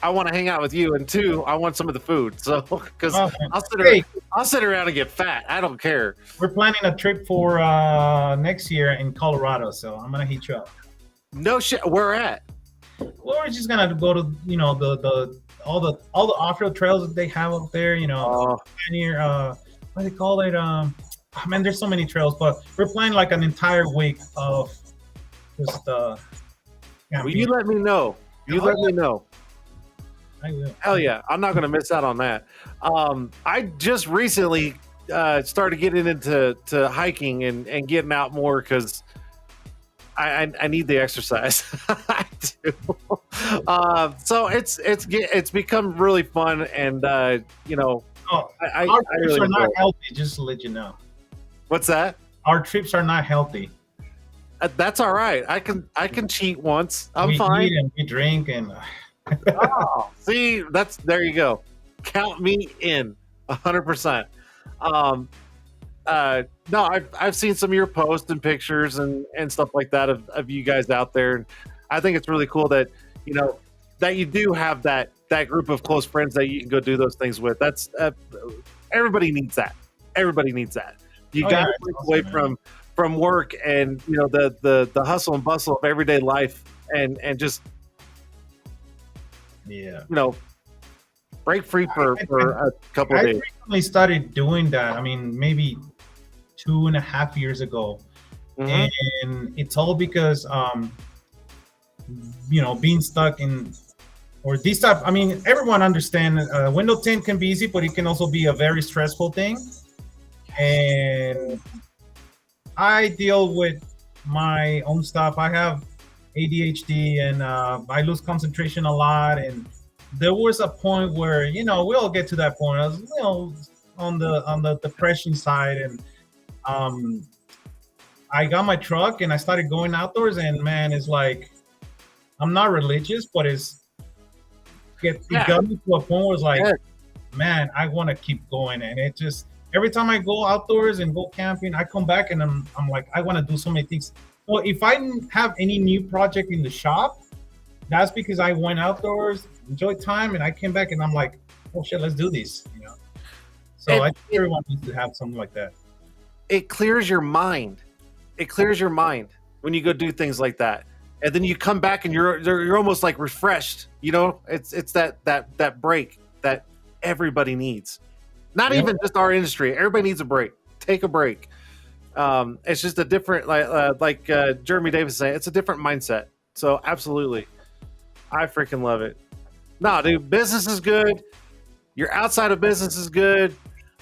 I want to hang out with you, and two, I want some of the food. So, because Oh, I'll hey, I'll sit around and get fat. I don't care. we're planning a trip for next year in Colorado, so I'm gonna hit you up. No shit. Where at? Well, we're just gonna go to the all the off-road trails that they have up there. Oh, Pioneer, what do they call it? Oh, man, there's so many trails, but we're planning like an entire week of just well, camping. you let me know. You Oh let me know. yeah, I will. Hell yeah, I'm not going to miss out on that. I just recently started getting into hiking and getting out more because I need the exercise. I do. So it's become really fun, and Oh, I our trips really are enjoy not it. healthy. Just to let you know, What's that? our trips are not healthy. That's all right. I can cheat once. I'm We fine. eat and we drink, and Oh, see, there you go. Count me in 100%. Um, no, I've seen some of your posts and pictures and stuff like that of you guys out there, and I think it's really cool that you know that you do have that group of close friends that you can go do those things with. That's everybody needs that. Everybody needs that. You oh got yeah, to it's break away awesome, man. from work and the hustle and bustle of everyday life and just Yeah. you know break free for I, for a couple I of days. recently started doing that. I mean, maybe 2.5 years ago, Hmm. and it's all because being stuck in or this type. I mean, everyone understand window tint can be easy, but it can also be a very stressful thing. And I deal with my own stuff. I have ADHD, and I lose concentration a lot. And there was a point where we all get to that point. I was on the depression side, and um, I got my truck and I started going outdoors. And man, it's like I'm not religious, but it Yeah, got me to a point where it's like, yeah. man, I want to keep going. And it just every time I go outdoors and go camping, I come back and I'm like, I want to do so many things. Well, if I didn't have any new project in the shop, that's because I went outdoors, enjoyed time, and I came back and I'm like, oh shit, let's do this. So I It, think it everyone needs to have something like that. it clears your mind. It clears your mind when you go do things like that, and then you come back and you're almost like refreshed. It's that break that everybody needs. Not Yeah. even just our industry. Everybody needs a break. Take a break. It's just a different like Jeremy Davis saying. It's a different mindset. So absolutely, I freaking love it. No, dude, business is good. Your outside of business is good.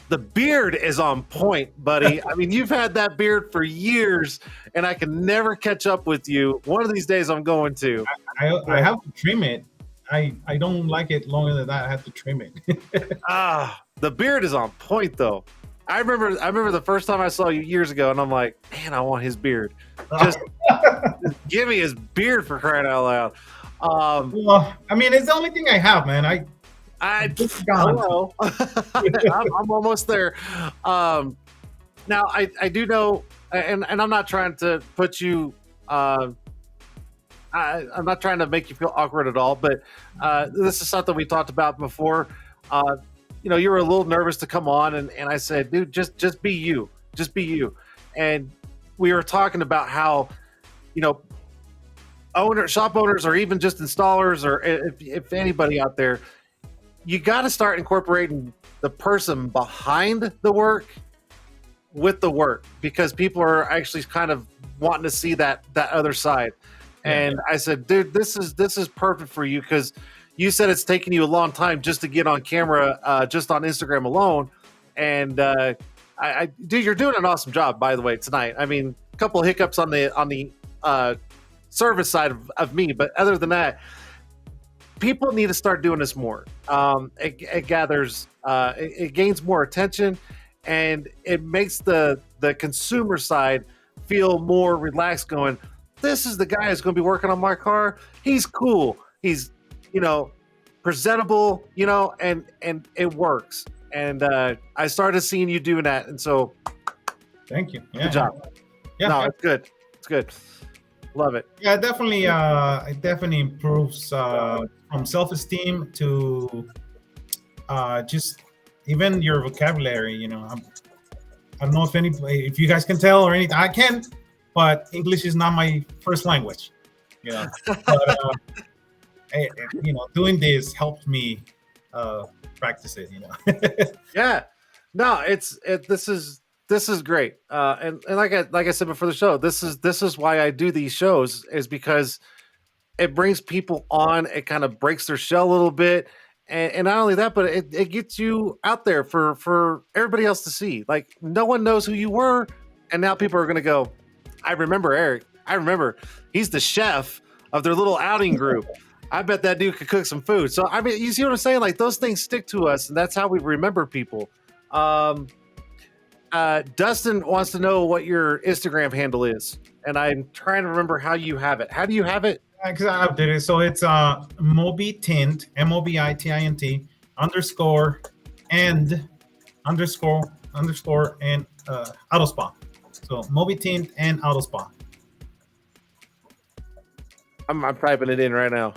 The beard is on point, buddy. I mean, you've had that beard for years, and I can never catch up with you. One of these days, I'm going to. I So, have to trim it. I don't like it longer than that. I have to trim it. The beard is on point though. I remember the first time I saw you years ago, and I'm like, man, I want his beard. Just give me his beard for crying out loud. Well, I mean, it's the only thing I have, man. It's gone. Hello. I'm almost there. Now I do know, and I'm not trying to put you. I'm not trying to make you feel awkward at all, but this is something we talked about before. You were a little nervous to come on, and I said, dude, just be you, and we were talking about how, shop owners, or even just installers, or if anybody out there, you got to start incorporating the person behind the work with the work, because people are actually kind of wanting to see that other side. And I said, dude, this is perfect for you, because you said it's taken you a long time just to get on camera, just on Instagram alone. And dude, you're doing an awesome job, by the way, tonight. I mean, a couple of hiccups on the service side of me, but other than that, people need to start doing this more. It gathers, it gains more attention, and it makes the consumer side feel more relaxed, going, this is the guy who's going to be working on my car. He's cool. He's, presentable, and it works. And I started seeing you doing that. And so thank you. Good job. Yeah. No, it's good. It's good. Love it. Yeah, definitely. It definitely improves from self-esteem to just even your vocabulary. I don't know if you guys can tell or anything. I can, but English is not my first language. But, doing this helps me practice it. Yeah. No, this is great. And like I said before the show, this is why I do these shows, is because it brings people on. It kind of breaks their shell a little bit. And not only that, but it gets you out there for everybody else to see. Like, no one knows who you were, and now people are going to go, I remember Eric. I remember he's the chef of their little outing group. I bet that dude could cook some food. So, I mean, you see what I'm saying? Like, those things stick to us, and that's how we remember people. Dustin wants to know what your Instagram handle is, and I'm trying to remember how you have it. How do you have it? Because I updated it. So it's Moby Tint, MOBITINT underscore and underscore and auto spa. So Moby Tint and auto spa. I'm typing it in right now.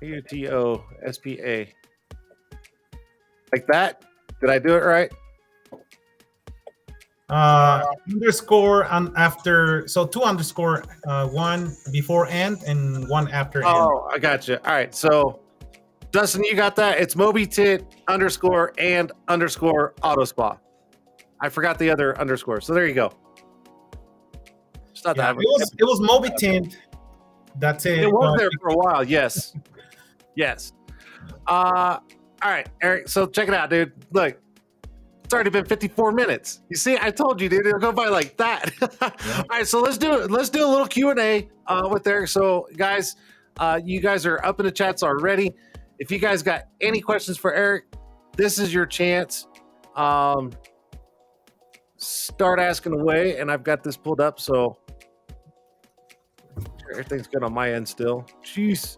UTOSPA. Like that? Did I do it right? Underscore and after, so 2 underscore, 1 before and 1 after. Oh, I got you. All right. So, Dustin, you got that? It's Moby Tint underscore and underscore auto spa. I forgot the other underscore. So there you go. It's not that. It was Moby Tint. That's it. It was there for a while. Yes. Yes. All right, Eric. So check it out, dude. Look, it's already been 54 minutes. You see, I told you, dude, it'll go by like that. All right, so let's do it. Let's do a little Q&A with Eric. So, guys, you guys are up in the chats already. If you guys got any questions for Eric, this is your chance. Start asking away, and I've got this pulled up, so everything's good on my end still. Jeez.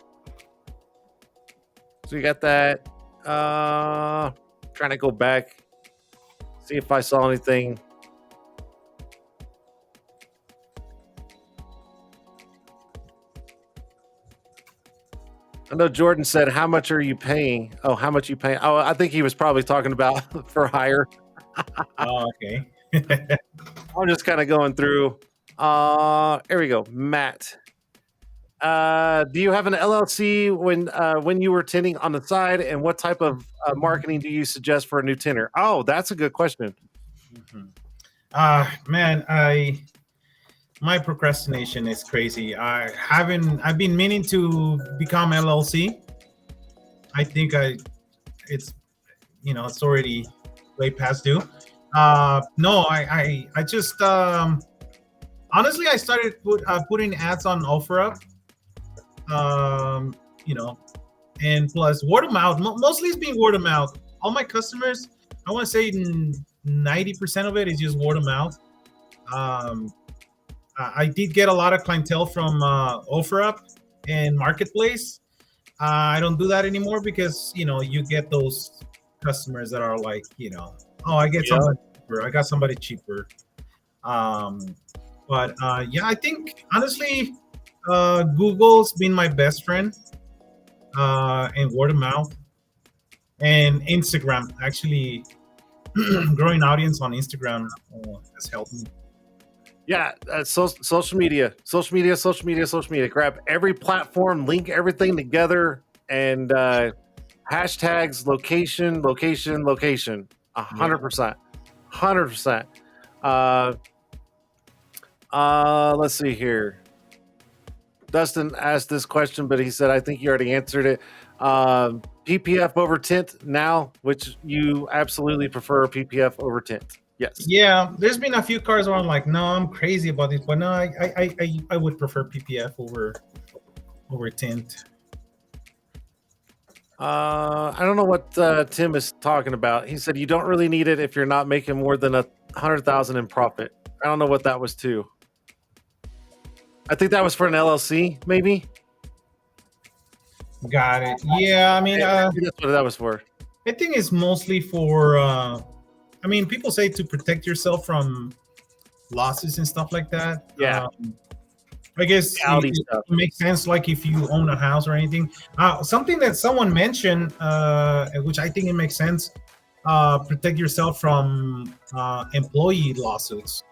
So you got that. Trying to go back, see if I saw anything. I know Jordan said, how much are you paying? Oh, how much you paying? Oh, I think he was probably talking about for hire. Oh, okay. I'm just kind of going through. Here we go. Matt. Do you have an LLC when you were tinting on the side, and what type of marketing do you suggest for a new tinter? Oh, that's a good question. Man, my procrastination is crazy. I've been meaning to become LLC. I think it's already way past due. No, I just honestly I started putting ads on OfferUp. Um, you know, and plus word of mouth. Mostly it's being word of mouth. All my customers, I want to say 90% of it is just word of mouth. Um, I did get a lot of clientele from OfferUp and Marketplace. I don't do that anymore because you get those customers that are like, oh, I get Yeah. somebody cheaper. I got somebody cheaper. Um, but yeah, I think honestly, Google's been my best friend, and word of mouth, and Instagram. Actually, growing audience on Instagram has helped me. Yeah, social media, social media, social media, social media. Grab every platform, link everything together, and hashtags, location, location, location. Yeah. 100%, 100%. Let's see here. Dustin asked this question, but he said, I think you already answered it. PPF over tint now, which you absolutely prefer PPF over tint. Yes. Yeah, there's been a few cars where I'm like, no, I'm crazy about this, but no, I would prefer PPF over tint. I don't know what Tim is talking about. He said you don't really need it if you're not making more than 100,000 in profit. I don't know what that was too. I think that was for an LLC, maybe. Got it. Yeah, I mean, I think that's what that was for. I think it's mostly for. I mean, people say to protect yourself from losses and stuff like that. Yeah. I guess Audi it stuff. makes sense, like if you own a house or anything. Something that someone mentioned, which I think it makes sense, protect yourself from employee lawsuits,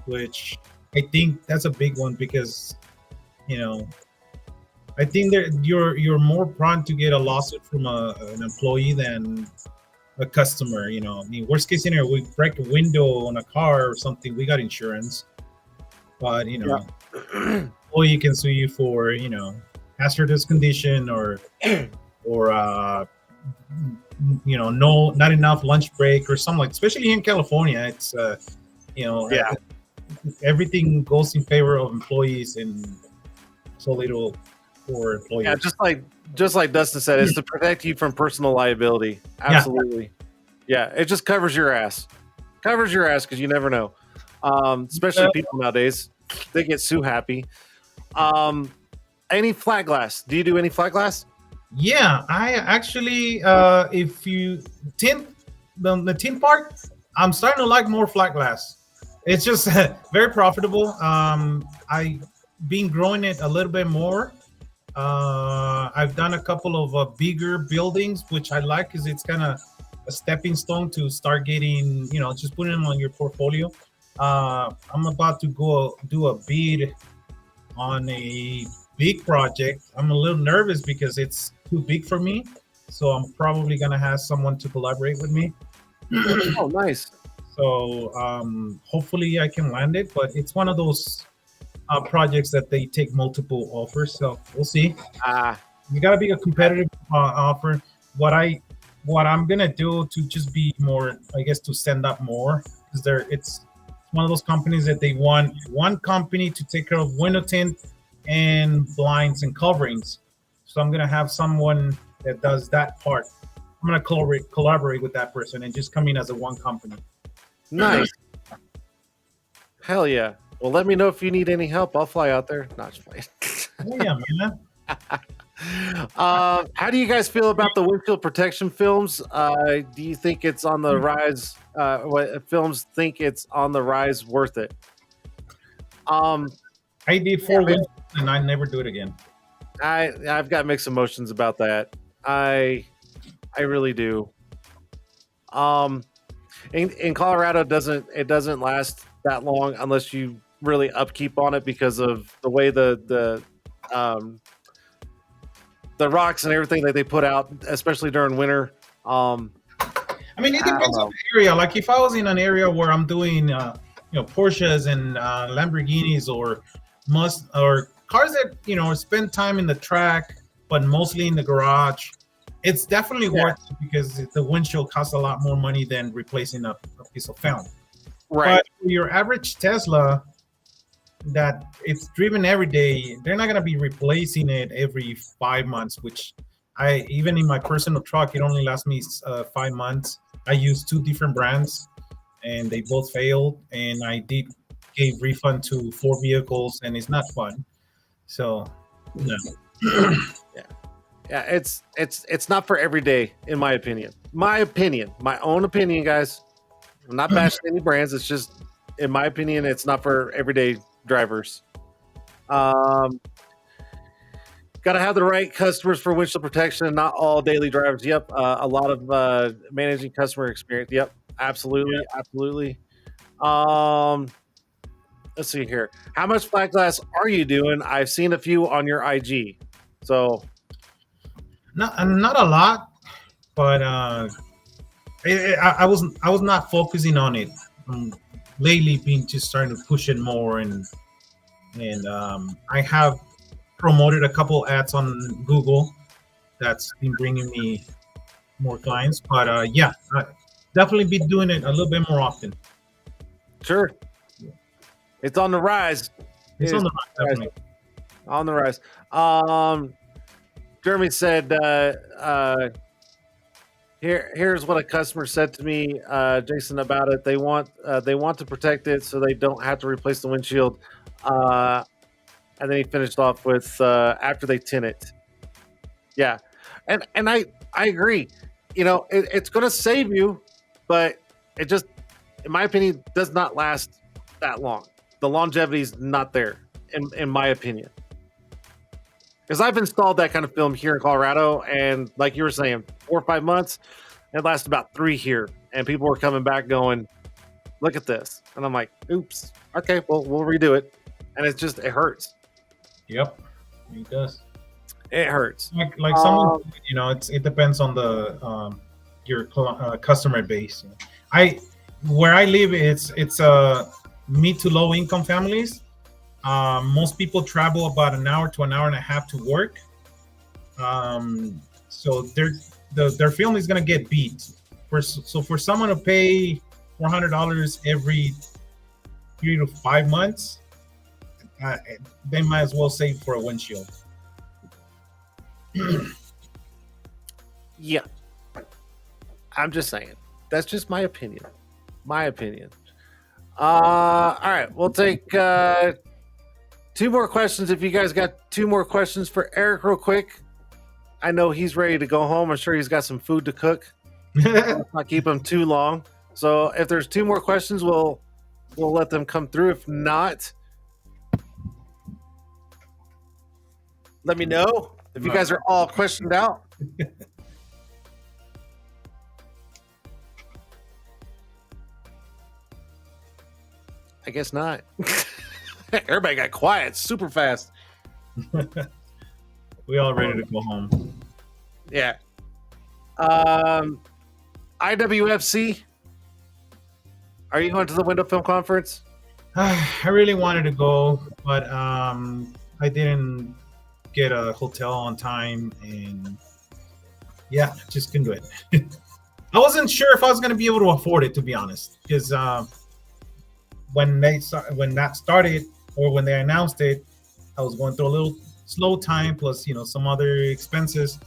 which I think that's a big one because, I think that you're more prone to get a lawsuit from an employee than a customer. I mean, worst case scenario, we break a window on a car or something, we got insurance, but or you can sue you for hazardous condition or no, not enough lunch break or something, like, especially in California. It's Yeah. everything goes in favor of employees and so little for employers. Yeah, just like Dustin said, it's to protect you from personal liability. Absolutely. Yeah, it just covers your ass. Covers your ass because you never know. Especially people nowadays, they get sue happy. Any flat glass? Do you do any flat glass? Yeah, I actually, if you tint the tint part, I'm starting to like more flat glass. It's just very profitable. I been growing it a little bit more. I've done a couple of bigger buildings, which I like because it's kind of a stepping stone to start getting, just putting them on your portfolio. I'm about to go do a bid on a big project. I'm a little nervous because it's too big for me, so I'm probably gonna have someone to collaborate with me. Oh, nice. So hopefully I can land it, but it's one of those projects that they take multiple offers. So we'll see. You gotta be a competitive offer. What I'm gonna do to just be more, I guess, to stand up more, because it's one of those companies that they want one company to take care of window tint and blinds and coverings. So I'm gonna have someone that does that part. I'm gonna collaborate with that person and just come in as a one company. Nice. Hell yeah. Well, let me know if you need any help. I'll fly out there. Not just playing. Oh, yeah, man. How do you guys feel about the windshield protection films? Do you think it's on the rise? What films think it's on the rise? Worth it? I did 4 wins and I never do it again. I've got mixed emotions about that. I really do. In Colorado, it doesn't last that long unless you really upkeep on it because of the way the rocks and everything that they put out, especially during winter. I mean, it depends on the area. Like if I was in an area where I'm doing, Porsches and Lamborghinis or cars that spend time in the track, but mostly in the garage, it's definitely worth it because the windshield costs a lot more money than replacing a piece of film. Right. But for your average Tesla, that it's driven every day, they're not gonna be replacing it every 5 months. Which I even in my personal truck, it only lasts me 5 months. I use two different brands, and they both failed. And I did gave refund to four vehicles, and it's not fun. So, no. Yeah. Yeah, it's not for every day, in my opinion. My own opinion, guys. I'm not bashing any brands. It's just, in my opinion, it's not for everyday drivers. Um, Got to have the right customers for windshield protection, and not all daily drivers. Yep, a lot of managing customer experience. Yep, absolutely, Yeah. absolutely. Um, let's see here. How much flat glass are you doing? I've seen a few on your IG. So Not a lot, but I was not focusing on it. Lately, been just starting to push it more, and I have promoted a couple ads on Google that's been bringing me more clients. But yeah, definitely be doing it a little bit more often. sure, it's on the rise. It It's on is the rise, definitely. on the rise. Jeremy said, here's what a customer said to me, Jason, about it. They want to protect it so they don't have to replace the windshield. And then he finished off with after they tint it. Yeah, and I agree. It's going to save you, but it just, in my opinion, does not last that long. The longevity is not there, in my opinion. Because I've installed that kind of film here in Colorado, and like you were saying, 4 or 5 months, it lasted about 3 here, and people were coming back going, "Look at this," and I'm like, "Oops, okay, well, we'll redo it," and it hurts. Yep, it does. It hurts. Like someone, it depends on the your customer base. I Where I live, it's mid to low income families. Most people travel about an hour to an hour and a half to work. So their family is gonna get beat. For someone to pay $400 every 3 to 5 months, they might as well save for a windshield. Yeah, I'm just saying. That's just my opinion. My opinion. All right, we'll take 2 more questions. If you guys got 2 more questions for Eric, real quick. I know he's ready to go home. I'm sure he's got some food to cook. Let's not keep him too long. So if there's 2 more questions, we'll let them come through. If not, let me know if you guys are all questioned out. I guess not. Everybody got quiet super fast. We all ready to go home. Yeah. IWFC. Are you going to the Window Film Conference? I really wanted to go, but I didn't get a hotel on time, and yeah, just couldn't do it. I wasn't sure if I was going to be able to afford it, to be honest, because when that started, or when they announced it, I was going through a little slow time, plus some other expenses.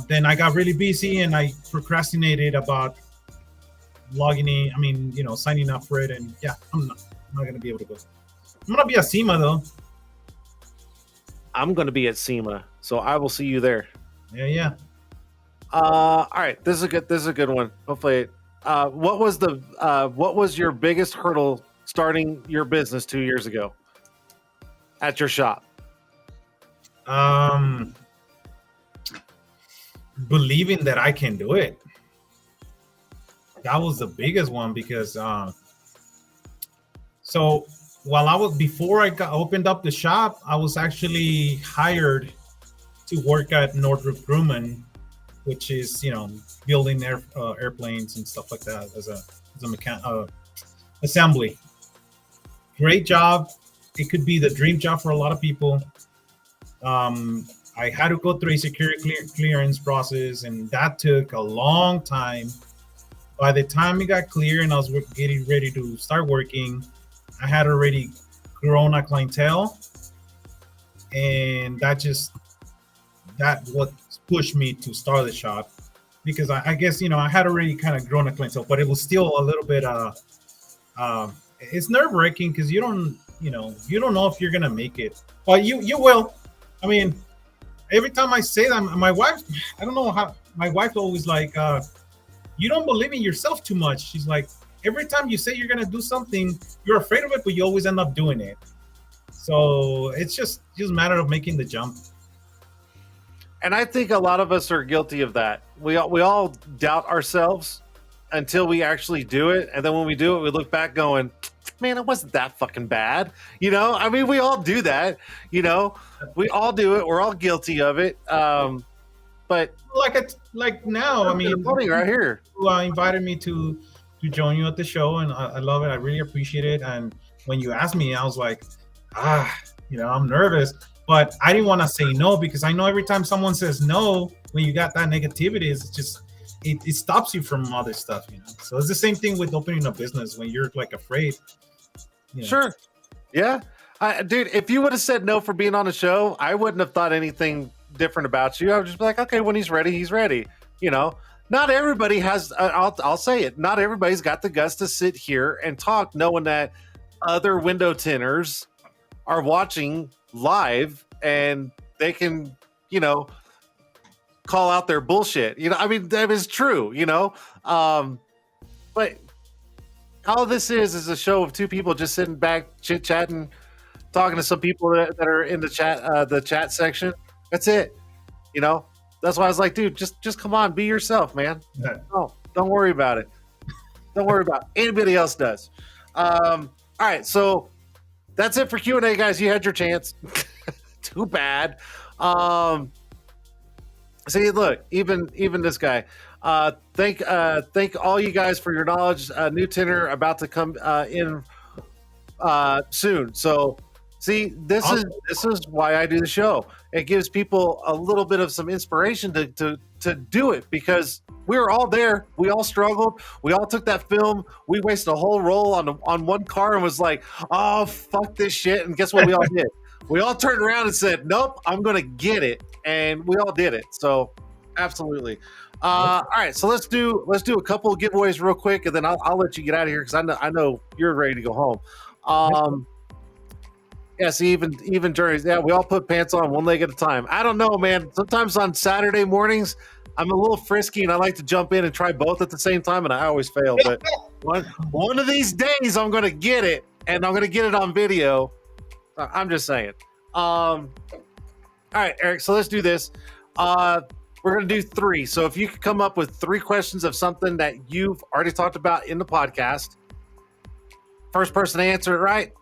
Then I got really busy, and I procrastinated about logging in. I mean, signing up for it, and yeah, I'm not gonna be able to go. I'm gonna be at SEMA though. I'm going to be at SEMA, so I will see you there. Yeah. All right, this is a good one. Hopefully, what was your biggest hurdle starting your business 2 years ago at your shop? Believing that I can do it. That was the biggest one, because so before I opened up the shop, I was actually hired to work at Northrop Grumman, which is building airplanes and stuff like that, as a assembly. Great job. It could be the dream job for a lot of people. I had to go through a security clearance process, and that took a long time. By the time it got clear and I was getting ready to start working, I had already grown a clientele, and that what pushed me to start the shop, because I guess I had already kind of grown a clientele, but it was still a little bit it's nerve wracking because you don't know if you're gonna make it, but you will. I mean, every time I say that, my wife, I don't know how, my wife always like, you don't believe in yourself too much. She's like, every time you say you're gonna do something, you're afraid of it, but you always end up doing it. So it's just a matter of making the jump. And I think a lot of us are guilty of that. We all doubt ourselves until we actually do it, and then when we do it, we look back going, "Man, it wasn't that fucking bad." I mean, we all do that. We all do it. We're all guilty of it. But like now, I mean, right here, you invited me to join you at the show, and I love it. I really appreciate it. And when you asked me, I was like, I'm nervous, but I didn't want to say no, because I know every time someone says no, when you got that negativity, it's just it stops you from other stuff. So it's the same thing with opening a business when you're like afraid. Sure, yeah, dude. If you would have said no for being on the show, I wouldn't have thought anything different about you. I would just be like, okay, when he's ready, he's ready. Not everybody has. I'll say it. Not everybody's got the guts to sit here and talk, knowing that other window tinners are watching live and they can, call out their bullshit. I mean, that is true. But all this is a show of two people just sitting back, chit chatting, talking to some people that are in the chat section. That's it. That's why I was like, dude, just come on, be yourself, man. No, don't worry about it. Don't worry about it. Anybody else does. All right, so that's it for Q&A, guys. You had your chance. Too bad. See, look, even this guy. Thank all you guys for your knowledge. New tinner about to come in soon. So, see, this is why I do the show. It gives people a little bit of some inspiration to do it, because we were all there. We all struggled. We all took that film. We wasted a whole roll on one car and was like, oh, fuck this shit. And guess what we all did? We all turned around and said, nope, I'm going to get it. And we all did it. So absolutely. All right. So let's do a couple of giveaways real quick, and then I'll let you get out of here, because I know you're ready to go home. Yes, even during, we all put pants on one leg at a time. I don't know, man. Sometimes on Saturday mornings, I'm a little frisky and I like to jump in and try both at the same time, and I always fail. But one of these days, I'm going to get it, and I'm going to get it on video. I'm just saying. All right, Eric. So let's do this. We're going to do 3. So if you could come up with 3 questions of something that you've already talked about in the podcast, first person to answer it right,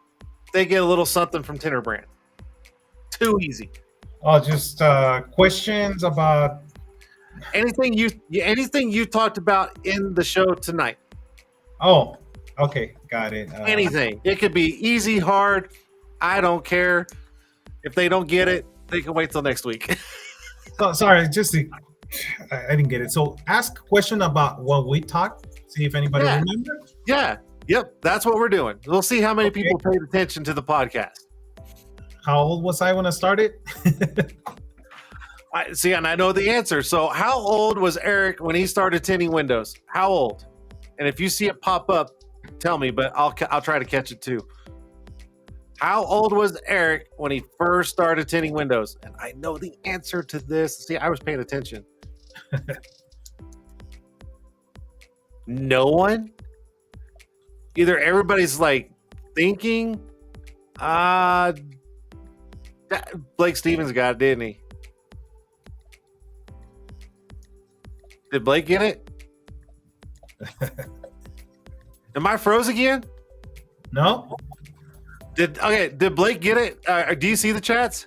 they get a little something from Tint'er brand. Too easy. Oh, just questions about anything you talked about in the show tonight. Oh, okay, got it. Anything. It could be easy, hard. I don't care. If they don't get it, they can wait till next week. So, sorry, I didn't get it. So ask a question about what we talked. See if anybody remembers. Yeah. Yep, that's what we're doing. We'll see how many people paid attention to the podcast. How old was I when I started? See, and I know the answer. So how old was Eric when he started tinting windows? How old? And if you see it pop up, tell me, but I'll try to catch it too. How old was Eric when he first started tinting windows? And I know the answer to this. See, I was paying attention. No one? Either everybody's like thinking, Blake Stevens got it, didn't he? Did Blake get it? Am I froze again? No. Did Blake get it? Do you see the chats?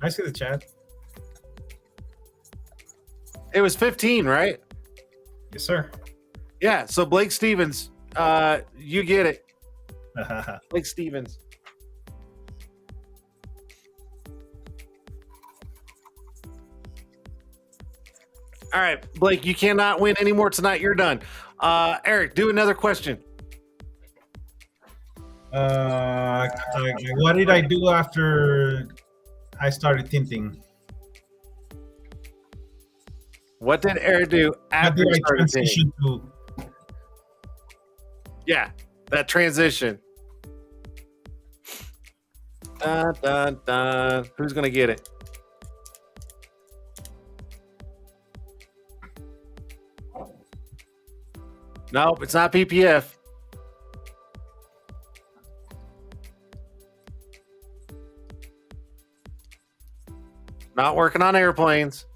I see the chat. It was 15, right? Yes, sir. Yeah, so Blake Stevens, you get it. Blake Stevens. All right, Blake, you cannot win anymore tonight. You're done. Eric, do another question. What did I do after I started tinting? What did Eric do What after did he I started tinting? transition to? Yeah, that transition. Dun, dun, dun. Who's gonna get it? Nope, it's not PPF. Not working on airplanes.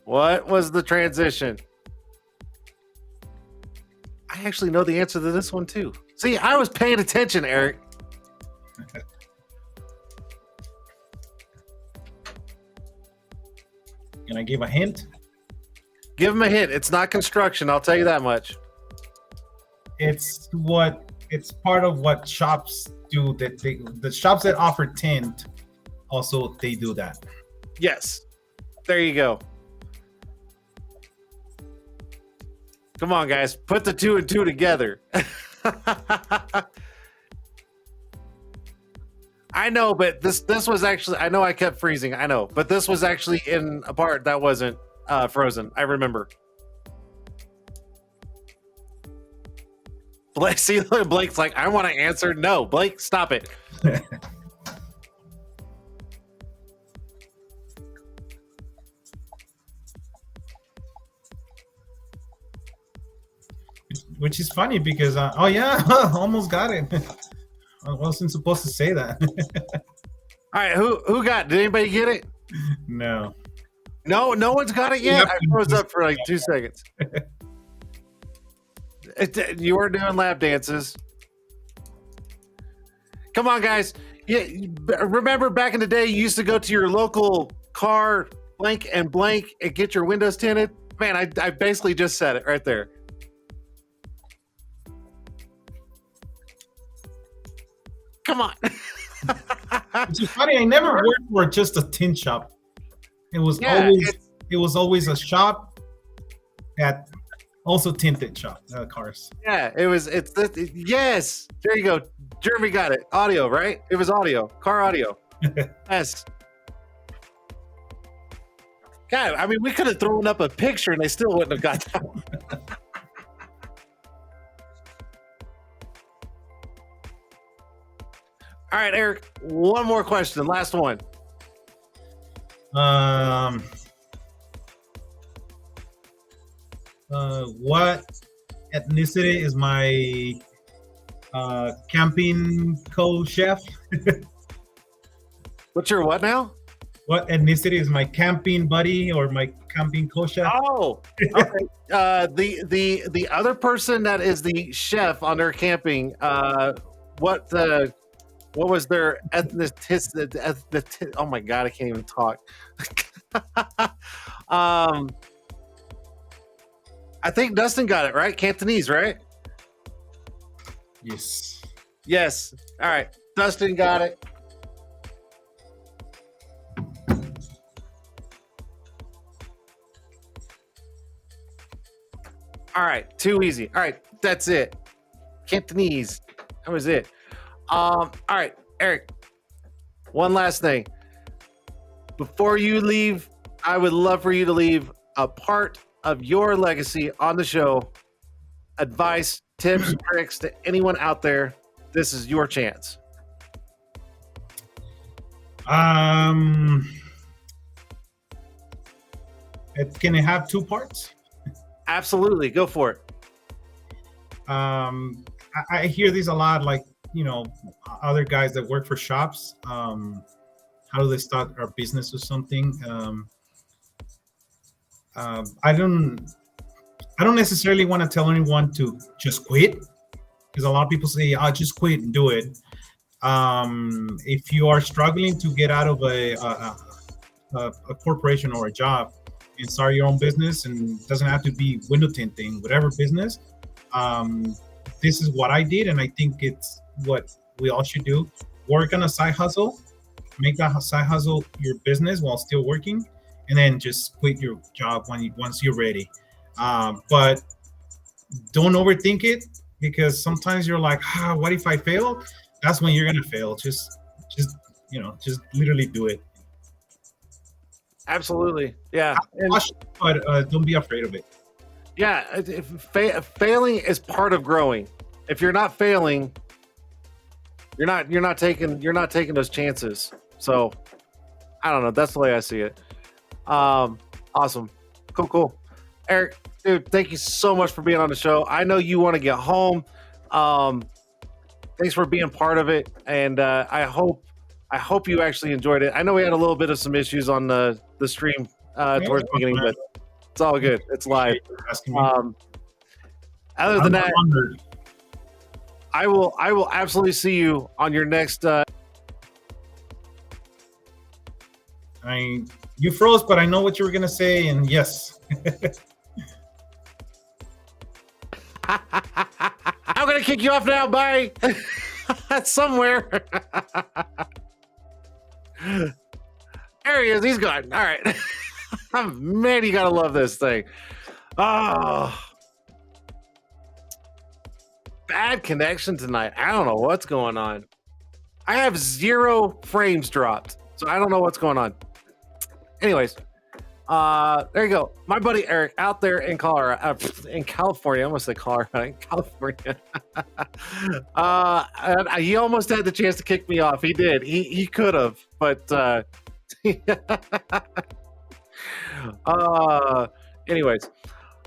What was the transition? I actually know the answer to this one too. See, I was paying attention, Eric. Can I give a hint? Give him a hint. It's not construction. I'll tell you that much. It's part of what shops do. The shops that offer tint also they do that. Yes. There you go. Come on, guys. Put the 2 and 2 together. I know, but this was actually, I know I kept freezing. I know, but this was actually in a part that wasn't frozen. I remember. Blake, see, Blake's like, I want to answer. No, Blake, stop it. Which is funny because oh yeah, almost got it. I wasn't supposed to say that. All right, who got? Did anybody get it? No. No one's got it yet. Yep. I froze up for like 2 seconds. You were doing lap dances. Come on, guys. Yeah, remember back in the day, you used to go to your local car blank and get your windows tinted. Man, I basically just said it right there. Come on. Which is funny. I never worked for just a tint shop. It was always a shop that also tinted cars. Yeah, yes. There you go. Jeremy got it. Audio, right? It was audio. Car audio. Yes. God, I mean, we could have thrown up a picture and they still wouldn't have got that one. All right, Eric, one more question. Last one. What ethnicity is my camping co-chef? What's your what now? What ethnicity is my camping buddy or my camping co-chef? Oh, okay. The other person that is the chef on their camping. What was their ethnicity? Oh my god, I can't even talk. I think Dustin got it right. Cantonese, right? Yes. Yes. All right, Dustin got it. All right, too easy. All right, that's it. Cantonese. That was it. All right, Eric. One last thing. Before you leave, I would love for you to leave a part of your legacy on the show. Advice, tips, tricks to anyone out there. This is your chance. Can it have 2 parts? Absolutely, go for it. I hear these a lot, like, other guys that work for shops. How do they start a business or something? I don't necessarily want to tell anyone to just quit, because a lot of people say, "I'll just quit and do it." If you are struggling to get out of a corporation or a job and start your own business, and it doesn't have to be window tinting, whatever business, this is what I did, and I think it's what we all should do. Work on a side hustle, make that side hustle your business while still working, and then just quit your job once you're ready. But don't overthink it, because sometimes you're like, what if I fail? That's when you're gonna fail. Just just literally do it. Absolutely. Yeah. And But don't be afraid of it. yeah, failing is part of growing. If you're not failing, you're not taking those chances. So I don't know. That's the way I see it. Awesome. Cool. Eric, dude, thank you so much for being on the show. I know you want to get home. Thanks for being part of it, and I hope you actually enjoyed it. I know we had a little bit of some issues on the stream towards the beginning, but it's all good. It's live. Other than that, I will absolutely see you on your next. You froze, but I know what you were gonna say, and yes. I'm gonna kick you off now. Bye. Somewhere. There he is. He's gone. All right. Man, you gotta love this thing. Oh, bad connection tonight. I don't know what's going on. I have 0 frames dropped, so I don't know what's going on. Anyways, there you go. My buddy Eric out there in Colorado, in California. I almost say Colorado, in California. He almost had the chance to kick me off. He did. He could have, but anyways,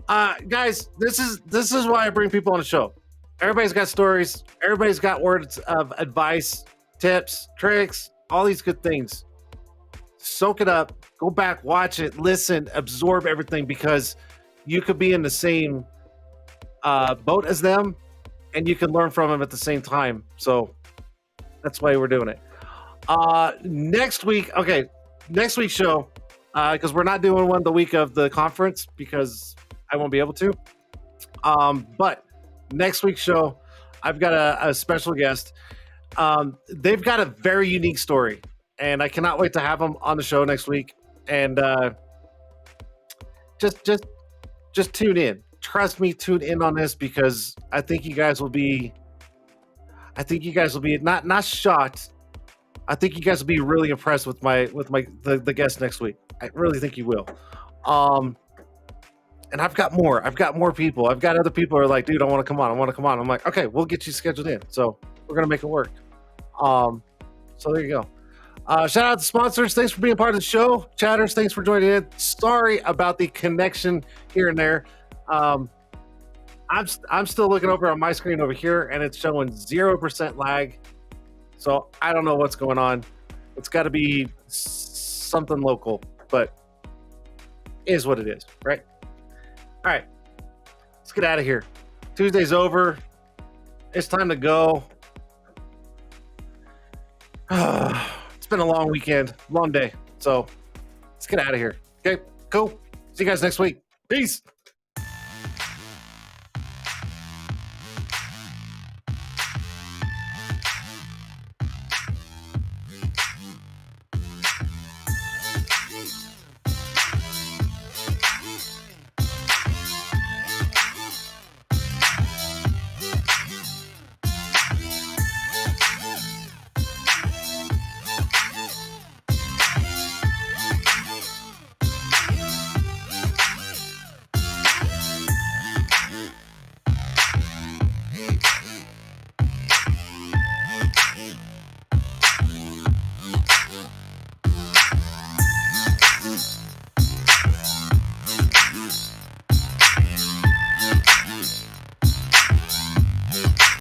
guys, this is why I bring people on the show. Everybody's got stories. Everybody's got words of advice, tips, tricks, all these good things. Soak it up. Go back, watch it, listen, absorb everything, because you could be in the same boat as them, and you can learn from them at the same time. So that's why we're doing it. Next week's show, because we're not doing one the week of the conference because I won't be able to. But next week's show, I've got a special guest. They've got a very unique story, and I cannot wait to have them on the show next week. And just tune in. Trust me, tune in on this, because I think you guys will be not shocked. I think you guys will be really impressed with the guest next week. I really think you will. And I've got more people. I've got other people who are like, dude, I want to come on. I'm like, okay, we'll get you scheduled in. So we're gonna make it work. So there you go. Shout out to sponsors. Thanks for being part of the show. Chatters, thanks for joining in. Sorry about the connection here and there. I'm still looking over on my screen over here, and it's showing 0% lag. So I don't know what's going on. It's got to be something local, but it is what it is, right? All right, let's get out of here. Tuesday's over. It's time to go. It's been a long weekend, long day. So let's get out of here. Okay, cool. See you guys next week. Peace.